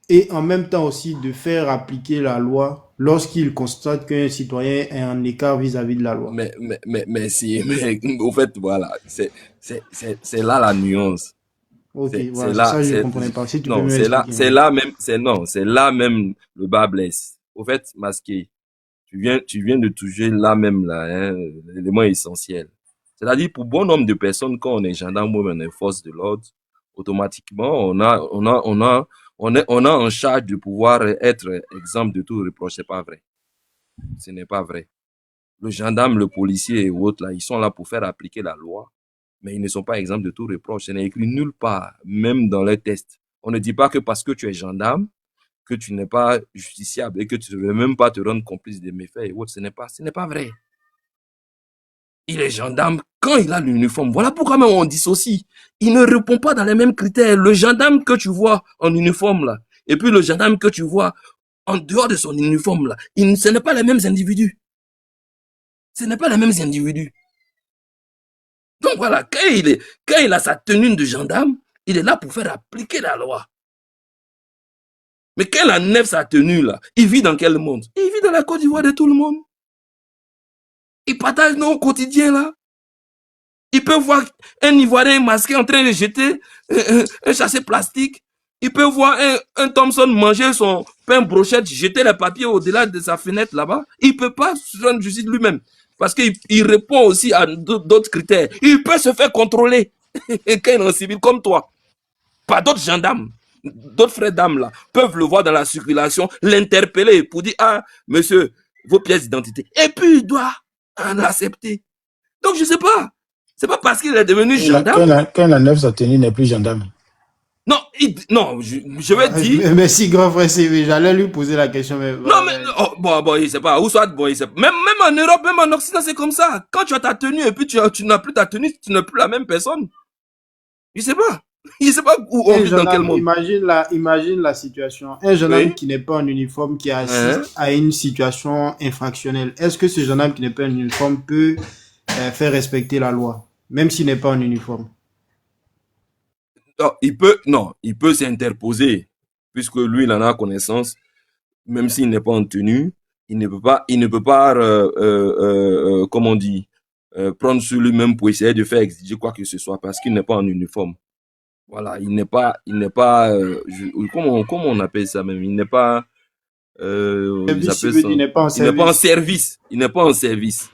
et en même temps aussi de faire appliquer la loi lorsqu'il constate qu'un citoyen est en écart vis-à-vis de la loi? Mais au fait, voilà, c'est là la nuance. Ok, C'est voilà, c'est là, ça que je ne comprenais pas. Si tu peux non, me c'est expliquer. là même, c'est là même le bas blesse. Au fait, masqué, tu viens de toucher là même là, hein, l'élément essentiel. C'est-à-dire, pour bon nombre de personnes, quand on est gendarme ou on est force de l'ordre, automatiquement, on a en charge de pouvoir être exemple de tout reproche. C'est pas vrai. Ce n'est pas vrai. Le gendarme, le policier et autres, là, ils sont là pour faire appliquer la loi, mais ils ne sont pas exempts de tout reproche. Ce n'est écrit nulle part, même dans les tests. On ne dit pas que parce que tu es gendarme, que tu n'es pas justiciable et que tu ne veux même pas te rendre complice des méfaits et autres. Ce n'est pas vrai. Il est gendarme quand il a l'uniforme. Voilà pourquoi même on dissocie. Il ne répond pas dans les mêmes critères. Le gendarme que tu vois en uniforme, là, et puis le gendarme que tu vois en dehors de son uniforme, là, ce n'est pas les mêmes individus. Ce n'est pas les mêmes individus. Donc voilà, quand il a sa tenue de gendarme, il est là pour faire appliquer la loi. Mais quand il enlève sa tenue là, il vit dans quel monde? Il vit dans la Côte d'Ivoire de tout le monde. Il partage nos quotidiens là. Il peut voir un Ivoirien masqué en train de jeter un sachet plastique. Il peut voir un Thompson manger son pain brochette, jeter les papiers au-delà de sa fenêtre là-bas. Il ne peut pas se rendre justice lui-même. Parce qu'il répond aussi à d'autres critères. Il peut se faire contrôler quand il est en civil comme toi. Par d'autres gendarmes. D'autres frères dames là peuvent le voir dans la circulation, l'interpeller pour dire ah monsieur, vos pièces d'identité. Et puis il doit en accepter. Donc je sais pas. C'est pas parce qu'il est devenu gendarme. Quand il enlève sa tenue, il n'est plus gendarme. Non, je vais dire. Merci, grand frère CV. J'allais lui poser la question, mais. Non, mais bon, il sait pas. Ou soit, bon, il sait pas. Même en Europe, même en Occident, c'est comme ça. Quand tu as ta tenue et puis tu n'as plus ta tenue, tu n'es plus la même personne. Il sait pas. Il sait pas où on vit dans quel monde. Imagine la situation. Un gendarme qui n'est pas en uniforme, qui assiste à une situation infractionnelle. Est-ce que ce gendarme qui n'est pas en uniforme peut faire respecter la loi, même s'il n'est pas en uniforme? Il peut s'interposer puisque lui, il en a connaissance, même s'il n'est pas en tenue, il ne peut pas, comment on dit, prendre sur lui-même pour essayer de faire exiger quoi que ce soit parce qu'il n'est pas en uniforme. Voilà, il n'est pas, comment on appelle ça même? Il n'est pas, ils appellent ça, Il n'est pas en il n'est pas en service. service. Il n'est pas en service.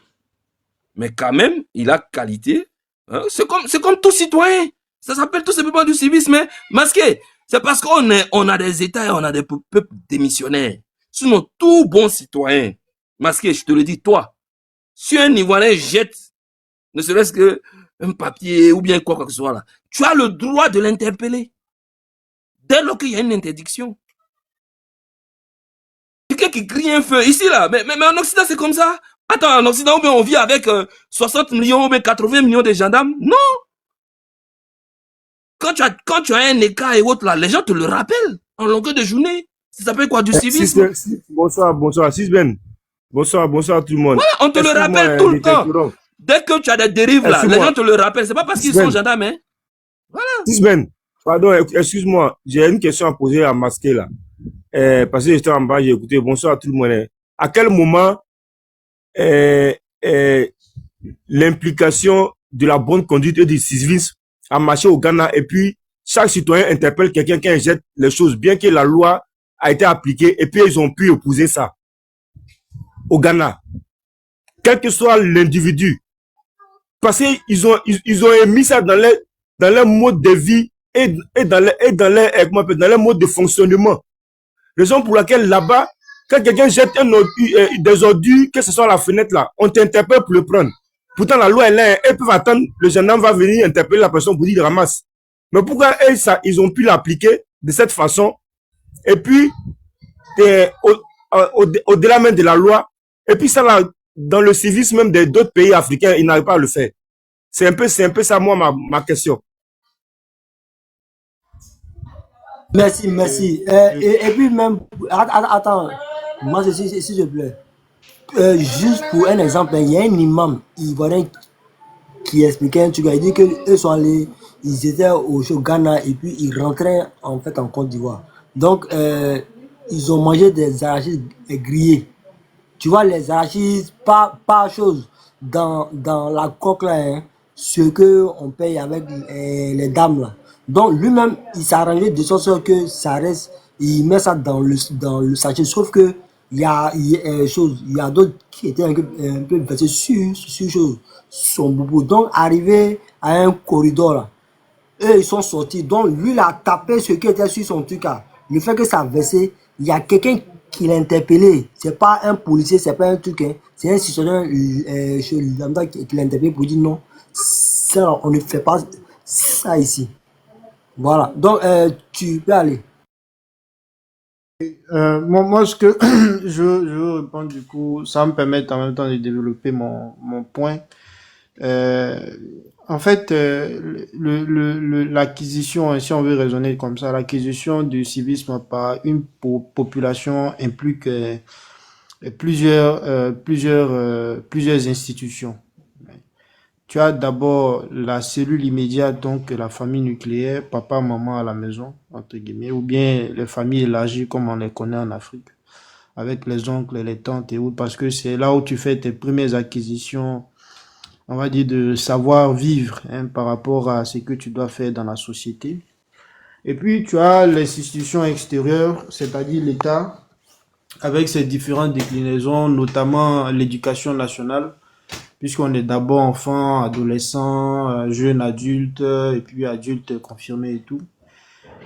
Mais quand même, il a qualité. Hein? C'est comme tout citoyen. Ça s'appelle tout simplement du civisme masqué. C'est parce on a des États et on a des peuples démissionnaires. Sinon, tout bon citoyen masqué, je te le dis, toi, si un Ivoirien jette, ne serait-ce que un papier ou bien quoi que ce soit là, tu as le droit de l'interpeller. Dès lors qu'il y a une interdiction. Quelqu'un qui crie un feu, ici là, mais en Occident c'est comme ça. Attends, en Occident, on vit avec 60 millions ou bien 80 millions de gendarmes. Non. Quand tu as un écart et autres là, les gens te le rappellent en longueur de journée. Ça s'appelle quoi? Du civisme. Bonsoir, Sisben. Bonsoir tout le monde. Voilà, on te le rappelle tout le temps. Dès que tu as des dérives là, les gens te le rappellent. C'est pas parce qu'ils sont gendarmes, hein. Voilà. Sisben, pardon, excuse-moi, j'ai une question à poser à Masqué là. Parce que j'étais en bas, j'ai écouté. Bonsoir à tout le monde. À quel moment l'implication de la bonne conduite et du civisme a marché au Ghana et puis chaque citoyen interpelle quelqu'un qui jette les choses, bien que la loi a été appliquée et puis ils ont pu opposer ça au Ghana, quel que soit l'individu, parce qu'ils ont émis ça dans leur mode de vie et dans leur mode de fonctionnement. Raison pour laquelle là-bas, quand quelqu'un jette des ordures, que ce soit à la fenêtre là, on t'interpelle pour le prendre. Pourtant, la loi est là, ils peuvent attendre, le gendarme va venir interpeller la personne pour dire de ramasse. Mais pourquoi ils ont pu l'appliquer de cette façon? Et puis, au-delà même de la loi, et puis ça là, dans le civisme même d'autres pays africains, ils n'arrivent pas à le faire. C'est un peu ça, moi, ma question. Merci. Et puis même, attends, moi, s'il te plaît. Juste pour un exemple, il y a un imam ivoirien qui expliquait un truc. Il dit qu'eux sont allés, ils étaient au Ghana et puis ils rentraient en fait en Côte d'Ivoire. Donc, ils ont mangé des arachides grillés. Tu vois, les arachides, pas chose dans la coque là, hein, ce que on paye avec les dames là. Donc, lui-même, il s'est arrangé de sorte que ça reste, il met ça dans le sachet. Sauf que il y a d'autres qui étaient un peu versés sur son boubou. Donc, arrivé à un corridor là, eux, ils sont sortis. Donc, lui, il a tapé ce qui était sur son truc là. Le fait que ça a versé, il y a quelqu'un qui l'a interpellé. C'est pas un policier, c'est pas un truc. Hein. C'est un citoyen qui l'a interpellé pour dire non, ça, on ne fait pas ça ici. Voilà. Donc, tu peux aller. Moi, ce que je veux répondre du coup, ça me permet en même temps de développer mon point. En fait, l'acquisition, si on veut raisonner comme ça, l'acquisition du civisme par une population implique plusieurs institutions. Tu as d'abord la cellule immédiate, donc la famille nucléaire, papa, maman à la maison, entre guillemets, ou bien les familles élargies comme on les connaît en Afrique, avec les oncles, les tantes et autres, parce que c'est là où tu fais tes premières acquisitions, on va dire, de savoir-vivre hein, par rapport à ce que tu dois faire dans la société. Et puis, tu as l'institution extérieure, c'est-à-dire l'État, avec ses différentes déclinaisons, notamment l'éducation nationale, puisqu'on est d'abord enfant, adolescent, jeune adulte, et puis adulte confirmé et tout.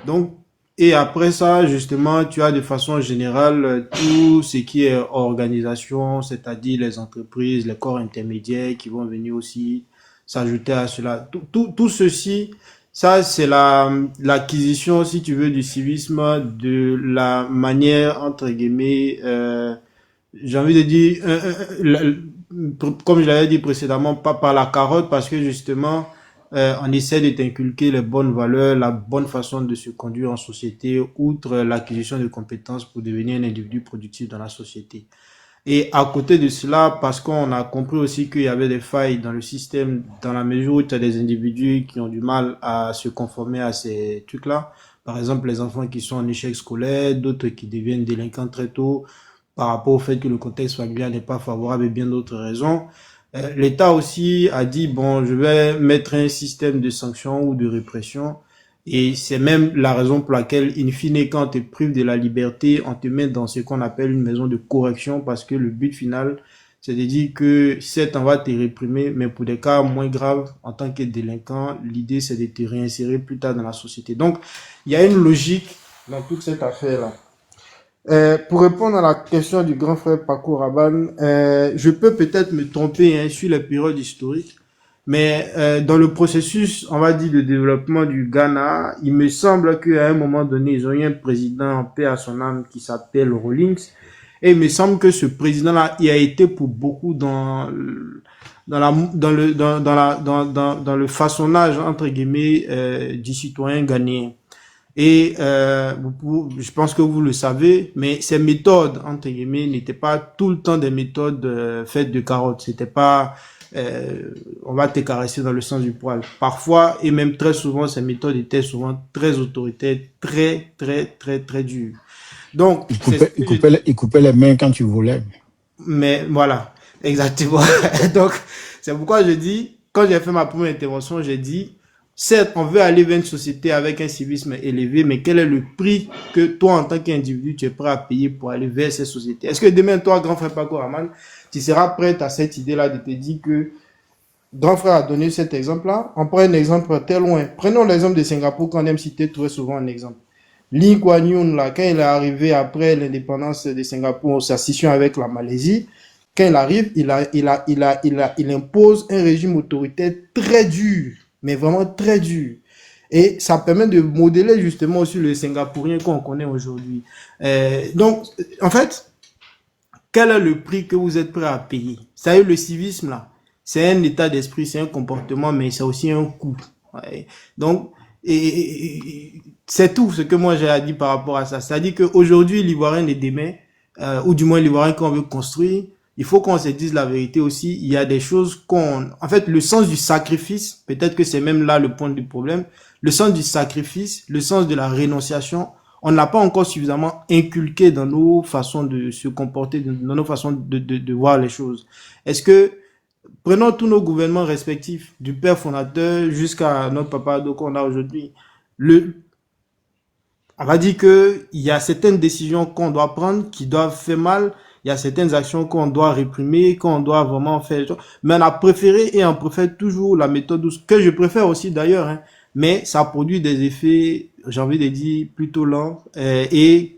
Donc, et après ça, justement, tu as de façon générale tout ce qui est organisation, c'est-à-dire les entreprises, les corps intermédiaires qui vont venir aussi s'ajouter à cela. Tout ceci, ça c'est l'acquisition, si tu veux, du civisme de la manière, entre guillemets, j'ai envie de dire, comme je l'avais dit précédemment, pas par la carotte, parce que justement, on essaie de t'inculquer les bonnes valeurs, la bonne façon de se conduire en société, outre l'acquisition de compétences pour devenir un individu productif dans la société. Et à côté de cela, parce qu'on a compris aussi qu'il y avait des failles dans le système, dans la mesure où tu as des individus qui ont du mal à se conformer à ces trucs-là. Par exemple, les enfants qui sont en échec scolaire, d'autres qui deviennent délinquants très tôt, par rapport au fait que le contexte familial n'est pas favorable et bien d'autres raisons. L'État aussi a dit, bon, je vais mettre un système de sanctions ou de répression. Et c'est même la raison pour laquelle, in fine, quand on te prive de la liberté, on te met dans ce qu'on appelle une maison de correction, parce que le but final, c'est de dire que certes, on va te réprimer, mais pour des cas moins graves, en tant que délinquant, l'idée, c'est de te réinsérer plus tard dans la société. Donc, il y a une logique dans toute cette affaire-là. Pour répondre à la question du grand frère Paco Rabanne, je peux peut-être me tromper sur les périodes historiques, mais dans le processus, on va dire, de développement du Ghana, il me semble qu'à un moment donné, ils ont eu un président en paix à son âme qui s'appelle Rawlings, et il me semble que ce président-là, il a été pour beaucoup dans le façonnage, entre guillemets, du citoyen ghanéen. Et je pense que vous le savez, mais ces méthodes, entre guillemets, n'étaient pas tout le temps des méthodes faites de carottes. C'était pas on va te caresser dans le sens du poil. Parfois, et même très souvent, ces méthodes étaient souvent très autoritaires, très, très, très, très dures. Donc, il coupait les mains quand tu volais. Mais voilà, exactement. Donc, c'est pourquoi je dis, quand j'ai fait ma première intervention, j'ai dit, certes, on veut aller vers une société avec un civisme élevé, mais quel est le prix que toi, en tant qu'individu, tu es prêt à payer pour aller vers cette société? Est-ce que demain, toi, grand frère Paco Raman, tu seras prêt à cette idée-là de te dire que grand frère a donné cet exemple-là? On prend un exemple très loin. Prenons l'exemple de Singapour qu'on aime citer très souvent en exemple. Lee Kuan Yew, là, quand il est arrivé après l'indépendance de Singapour, sa scission avec la Malaisie, quand il arrive, il impose un régime autoritaire très dur, mais vraiment très dur. Et ça permet de modeler justement aussi le Singapourien qu'on connaît aujourd'hui. Donc, en fait, quel est le prix que vous êtes prêt à payer? Ça y est, le civisme, là, c'est un état d'esprit, c'est un comportement, mais c'est aussi un coût. Ouais. Donc, c'est tout ce que moi j'ai à dire par rapport à ça. C'est-à-dire qu'aujourd'hui, l'Ivoirien est demain, ou du moins l'Ivoirien qu'on veut construire, il faut qu'on se dise la vérité aussi. Il y a des choses en fait, le sens du sacrifice, peut-être que c'est même là le point du problème, le sens du sacrifice, le sens de la rénonciation, on n'a pas encore suffisamment inculqué dans nos façons de se comporter, dans nos façons de voir les choses. Est-ce que, prenons tous nos gouvernements respectifs, du père fondateur jusqu'à notre papa Ado qu'on a aujourd'hui, on va dire que il y a certaines décisions qu'on doit prendre qui doivent faire mal, il y a certaines actions qu'on doit réprimer, qu'on doit vraiment faire, mais on a préféré et on préfère toujours la méthode douce, que je préfère aussi d'ailleurs, hein, mais ça produit des effets, j'ai envie de dire, plutôt lents, et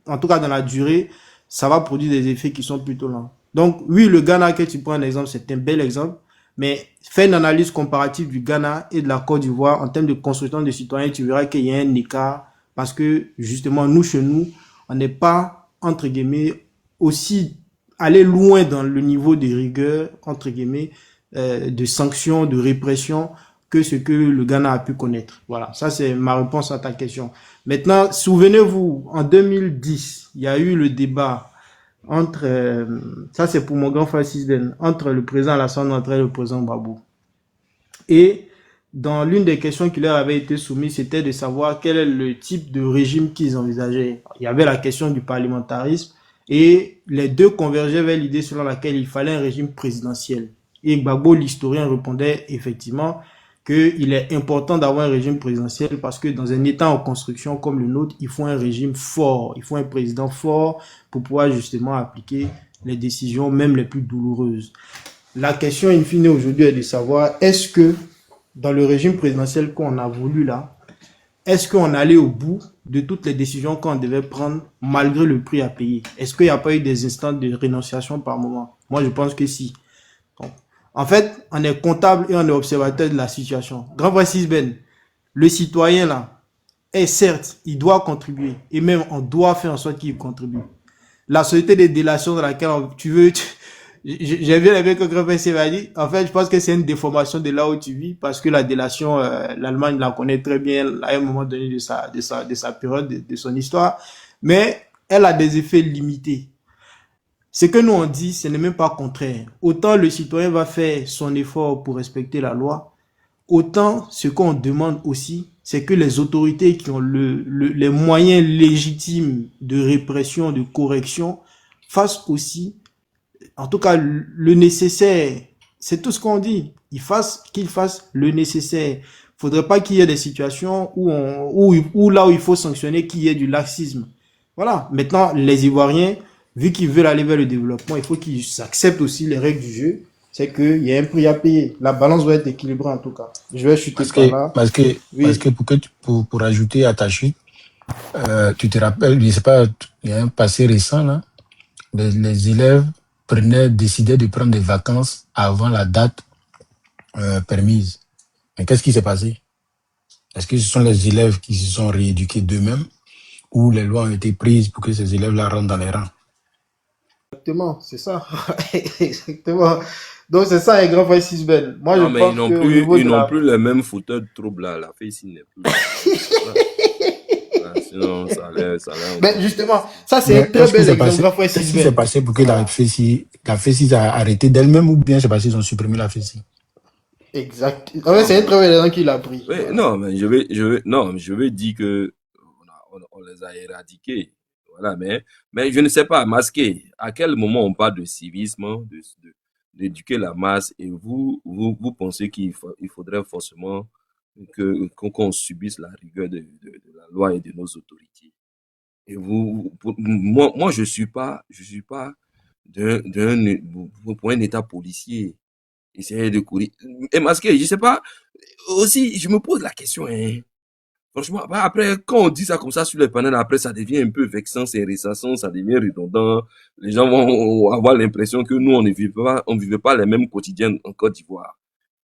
en tout cas dans la durée, ça va produire des effets qui sont plutôt lents. Donc oui, le Ghana que tu prends un exemple, c'est un bel exemple, mais fais une analyse comparative du Ghana et de la Côte d'Ivoire en termes de construction de citoyens, tu verras qu'il y a un écart, parce que justement, nous, chez nous, on n'est pas, entre guillemets, aussi aller loin dans le niveau de rigueur, entre guillemets, de sanctions, de répression, que ce que le Ghana a pu connaître. Voilà, ça c'est ma réponse à ta question. Maintenant, souvenez-vous, en 2010, il y a eu le débat entre, ça c'est pour mon grand frère Sisden, entre le président Alassane Ouattara et le président Babou. Et dans l'une des questions qui leur avait été soumises, c'était de savoir quel est le type de régime qu'ils envisageaient. Il y avait la question du parlementarisme et les deux convergeaient vers l'idée selon laquelle il fallait un régime présidentiel. Et Gbagbo, l'historien, répondait effectivement qu'il est important d'avoir un régime présidentiel parce que dans un État en construction comme le nôtre, il faut un régime fort, il faut un président fort pour pouvoir justement appliquer les décisions, même les plus douloureuses. La question in fine aujourd'hui est de savoir, est-ce que dans le régime présidentiel qu'on a voulu là, est-ce qu'on allait au bout de toutes les décisions qu'on devait prendre malgré le prix à payer? Est-ce qu'il n'y a pas eu des instants de rénonciation par moment? Moi, je pense que si. Donc, en fait, on est comptable et on est observateur de la situation. Grand frère Sisben, le citoyen là, est certes, il doit contribuer et même on doit faire en sorte qu'il contribue. La société des délations dans laquelle j'ai bien aimé que grand frère Sisben a dit, en fait, je pense que c'est une déformation de là où tu vis parce que la délation, l'Allemagne la connaît très bien à un moment donné de sa période, de son histoire, mais elle a des effets limités. Ce que nous on dit, ce n'est même pas contraire. Autant le citoyen va faire son effort pour respecter la loi, autant ce qu'on demande aussi, c'est que les autorités qui ont les moyens légitimes de répression, de correction, fassent aussi, en tout cas, le nécessaire. C'est tout ce qu'on dit. Qu'ils fassent le nécessaire. Faudrait pas qu'il y ait des situations où là où il faut sanctionner, qu'il y ait du laxisme. Voilà. Maintenant, les Ivoiriens, vu qu'ils veulent aller vers le développement, il faut qu'ils acceptent aussi les règles du jeu. C'est qu'il y a un prix à payer. La balance doit être équilibrée en tout cas. Je vais chuter par là. Parce que pour ajouter à ta chute, tu te rappelles, je sais pas, il y a un passé récent là, les élèves décidaient de prendre des vacances avant la date permise. Mais qu'est-ce qui s'est passé? Est-ce que ce sont les élèves qui se sont rééduqués d'eux-mêmes ou les lois ont été prises pour que ces élèves-là rentrent dans les rangs? Exactement, c'est ça. Exactement. Donc c'est ça, un grand frère Sisbel. Moi, Non, je mais pense ils n'ont plus les mêmes fauteurs de troubles là. La fille ici n'est plus. Sinon, ça allait. Mais justement, ça c'est un très bel exemple, grand frère Qu'est-ce qui s'est Sisbel. passé pour que la FECI a arrêté d'elle-même ou bien c'est parce qu'ils ont supprimé la FECI? Exact. En fait, c'est un très bel exemple qu'il a pris. Oui, Voilà. non, mais je vais dire que on les a éradiqués. Voilà, mais je ne sais pas, masqué. À quel moment on parle de civisme, d'éduquer la masse, et vous pensez qu'il faudrait forcément qu'on subisse la rigueur de la loi et de nos autorités. Et moi, je suis pas pour un État policier. Essayer de courir. Et masqué, je sais pas. Aussi, je me pose la question, hein. Franchement, après, quand on dit ça comme ça sur les panels, après, ça devient un peu vexant, c'est ressassant, ça devient redondant. Les gens vont avoir l'impression que nous, on vivait pas les mêmes quotidiens en Côte d'Ivoire.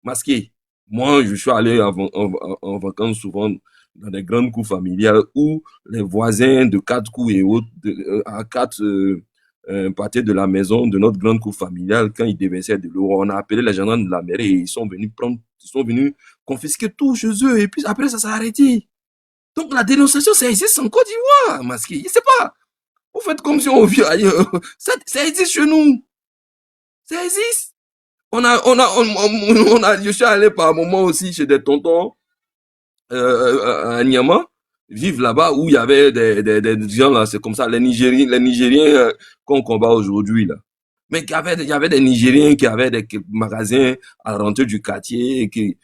Masqué. Moi, je suis allé en vacances souvent dans des grandes cours familiales où les voisins de 4 coups et autres, à 4 partir de la maison de notre grande cour familiale, quand ils déversaient de l'eau, on a appelé les gendarmes de la mairie et ils sont venus confisquer tout chez eux et puis après ça s'est arrêté. Donc la dénonciation, ça existe en Côte d'Ivoire, masqué. Je sais pas. Vous faites comme si on vit ailleurs. Ça existe chez nous. Ça existe. Je suis allé par moment aussi chez des tontons à Niamey, vivent là-bas où il y avait des gens là, c'est comme ça, les Nigériens qu'on combat aujourd'hui là. Mais il y avait des Nigériens qui avaient des magasins à l'entrée du quartier, qui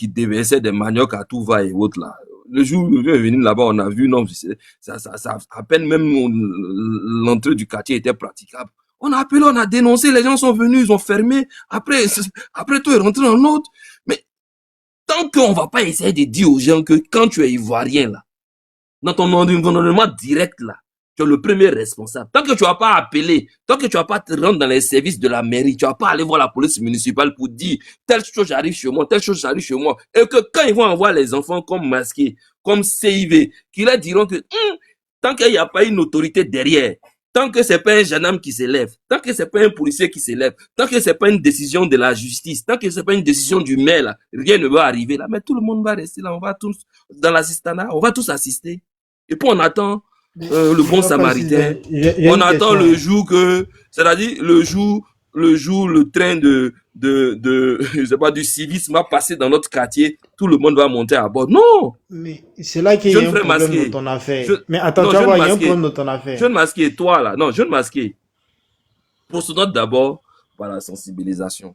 déversaient des maniocs à tout va et autres là. Le jour où je suis venu là-bas, on a vu, non, ça, à peine même l'entrée du quartier était praticable. On a appelé, on a dénoncé, les gens sont venus, ils ont fermé. Après tout est rentré en ordre. Mais tant qu'on va pas essayer de dire aux gens que quand tu es ivoirien là, dans ton environnement direct là, tu es le premier responsable. Tant que tu vas pas appeler, tant que tu vas pas te rendre dans les services de la mairie, tu vas pas aller voir la police municipale pour dire telle chose arrive chez moi, telle chose arrive chez moi. Et que quand ils vont envoyer les enfants comme masqués, comme CIV, qui leur diront que tant qu'il n'y a pas une autorité derrière, tant que c'est pas un gendarme qui s'élève, tant que c'est pas un policier qui s'élève, tant que c'est pas une décision de la justice, tant que c'est pas une décision du maire là, rien ne va arriver là. Mais tout le monde va rester là, on va tous dans l'assistanat, on va tous assister. Et puis on attend le bon samaritain. On attend le jour que, c'est-à-dire le train je sais pas, du civisme va passer dans notre quartier, tout le monde va monter à bord. Non! Mais c'est là qu'il y a un problème dans ton affaire. Mais attends, tu vois, il y a un problème dans ton affaire. Jeune masqué, toi là, non, jeune masqué. Procédons d'abord par la sensibilisation.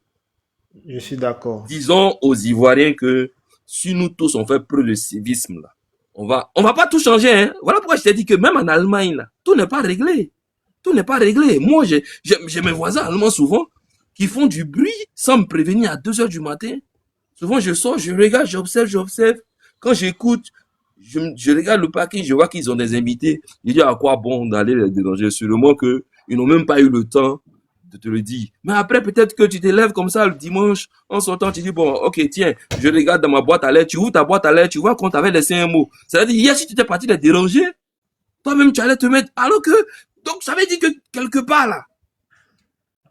Je suis d'accord. Disons aux Ivoiriens que si nous tous on fait preuve de civisme là, on va pas tout changer, hein. Voilà pourquoi je t'ai dit que même en Allemagne là, tout n'est pas réglé. Tout n'est pas réglé. Moi, j'ai mes voisins allemands souvent qui font du bruit sans me prévenir à 2h du matin. Souvent, je sors, je regarde, j'observe. Quand j'écoute, je regarde le parking, je vois qu'ils ont des invités. Je dis à quoi bon d'aller les déranger? Sûrement que ils n'ont même pas eu le temps de te le dire. Mais après, peut-être que tu te lèves comme ça le dimanche, en sortant, tu dis, bon, ok, tiens, je regarde dans ma boîte à lettres, tu ouvres ta boîte à lettres, tu vois qu'on t'avait laissé un mot. C'est-à-dire, hier, si tu étais parti les déranger, toi-même, tu allais te mettre, alors que, donc, ça veut dire que quelque part, là,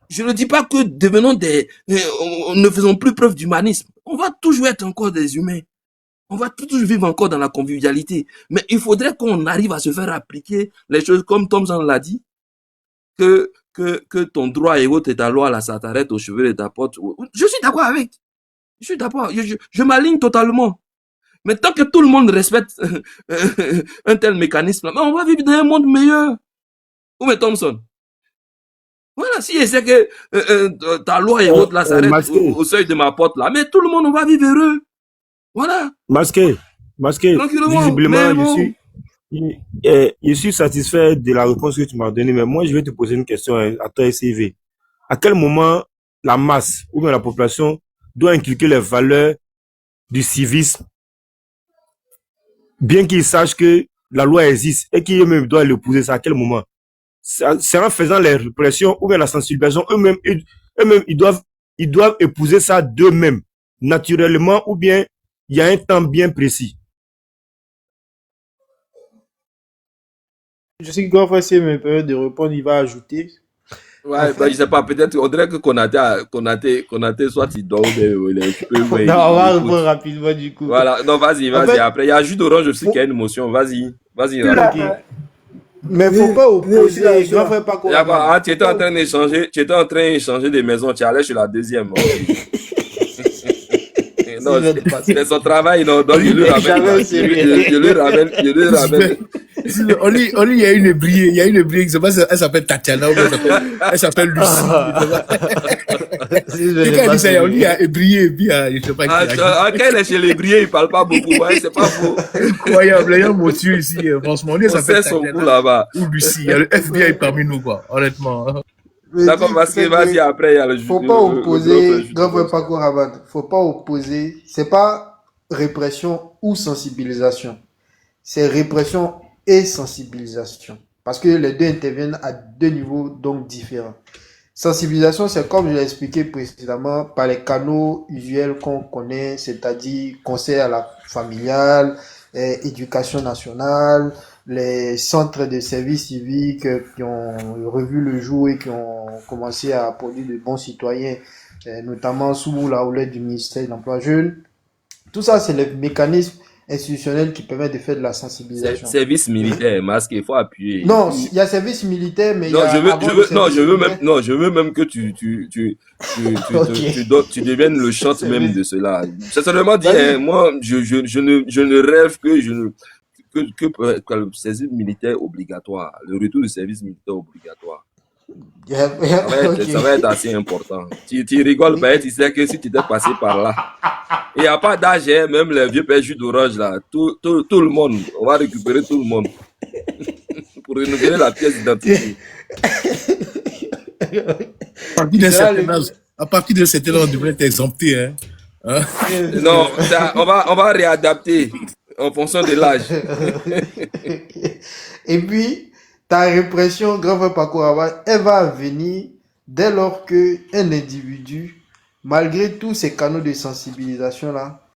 je ne dis pas que devenons ne faisons plus preuve d'humanisme. On va toujours être encore des humains. On va toujours vivre encore dans la convivialité. Mais il faudrait qu'on arrive à se faire appliquer les choses comme Thomson l'a dit, que que ton droit et autres et ta loi, là, ça t'arrête aux cheveux de ta porte. Je suis d'accord avec. Je suis d'accord. Je m'aligne totalement. Mais tant que tout le monde respecte un tel mécanisme, on va vivre dans un monde meilleur. Où est Thompson? Voilà, si je sais que ta loi et autres là s'arrête au seuil de ma porte là, mais tout le monde on va vivre heureux. Voilà. Masqué, Tranquillement. visiblement, Mais je suis satisfait de la réponse que tu m'as donnée, mais moi, je vais te poser une question à toi, SCV. À quel moment la masse ou bien la population doit inculquer les valeurs du civisme, bien qu'ils sachent que la loi existe et qu'ils eux-mêmes doivent l'épouser, ça à quel moment? C'est en faisant les répressions ou bien la sensibilisation, eux-mêmes, ils doivent épouser ça d'eux-mêmes, naturellement, ou bien il y a un temps bien précis. Je sais que grand frère, c'est mes périodes de répondre, il va ajouter. ouais, bah, je sais pas, peut-être, on dirait que Konaté, soit il dort, mais il est occupé, ouais, Non, on va il répondre écoute. rapidement du coup. Voilà, non, vas-y, En vas-y. fait, Après, il y a jus d'orange aussi qui a une émotion. Vas-y, Rabi. ok. Mais faut pas opposer grand frère Paco Il y a quoi? Rabanne. Ah, tu étais en train d'échanger des maisons, tu allais chez la deuxième. Ok. Non, c'est son travail, non, donc je lui ramène. Je lui ramène. On lui, il y a une brillée, je sais pas si elle s'appelle Tatiana ou elle s'appelle Lucie. Et quand elle dit ça, on lui a brillé, et puis je sais pas qui. Quand elle est chez les brillés, il parle pas beaucoup, ouais, c'est pas faux. Incroyable, il y a un monsieur ici, franchement, lui, On sait son goût là-bas. ou Lucie, il y a le FBI parmi nous, quoi, honnêtement. D'accord, parce que vas-y, après, il y a le Faut pas opposer, grand frère Paco Rabanne, faut pas opposer, c'est pas répression ou sensibilisation. C'est répression et sensibilisation. Parce que les deux interviennent à deux niveaux donc différents. Sensibilisation, c'est comme je l'ai expliqué précédemment, par les canaux usuels qu'on connaît, c'est-à-dire conseil à la familiale, éducation nationale, les centres de services civiques qui ont revu le jour et qui ont commencé à produire de bons citoyens, notamment sous la houlette du ministère de l'Emploi jeune. Tout ça, c'est les mécanismes institutionnels qui permettent de faire de la sensibilisation. Service militaire, masque, il faut appuyer. Non, il y a service militaire, mais non, il y a je veux même que tu deviennes le chante même de cela. C'est seulement dit, moi, je ne rêve que le service militaire obligatoire, le retour du service militaire obligatoire. Ça va être assez important. Tu rigoles, mais tu sais que si tu étais passé par là, il n'y a pas d'âge, même les vieux pères jus d'orange là, tout le monde, on va récupérer tout le monde pour renouveler la pièce d'identité. À partir de certain âge, on devrait être exempté. Hein? Non, on va réadapter en fonction de l'âge. Et puis, ta répression, grand frère Paco Rabanne, elle va venir dès lors qu'un individu, malgré tous ces canaux de sensibilisation là,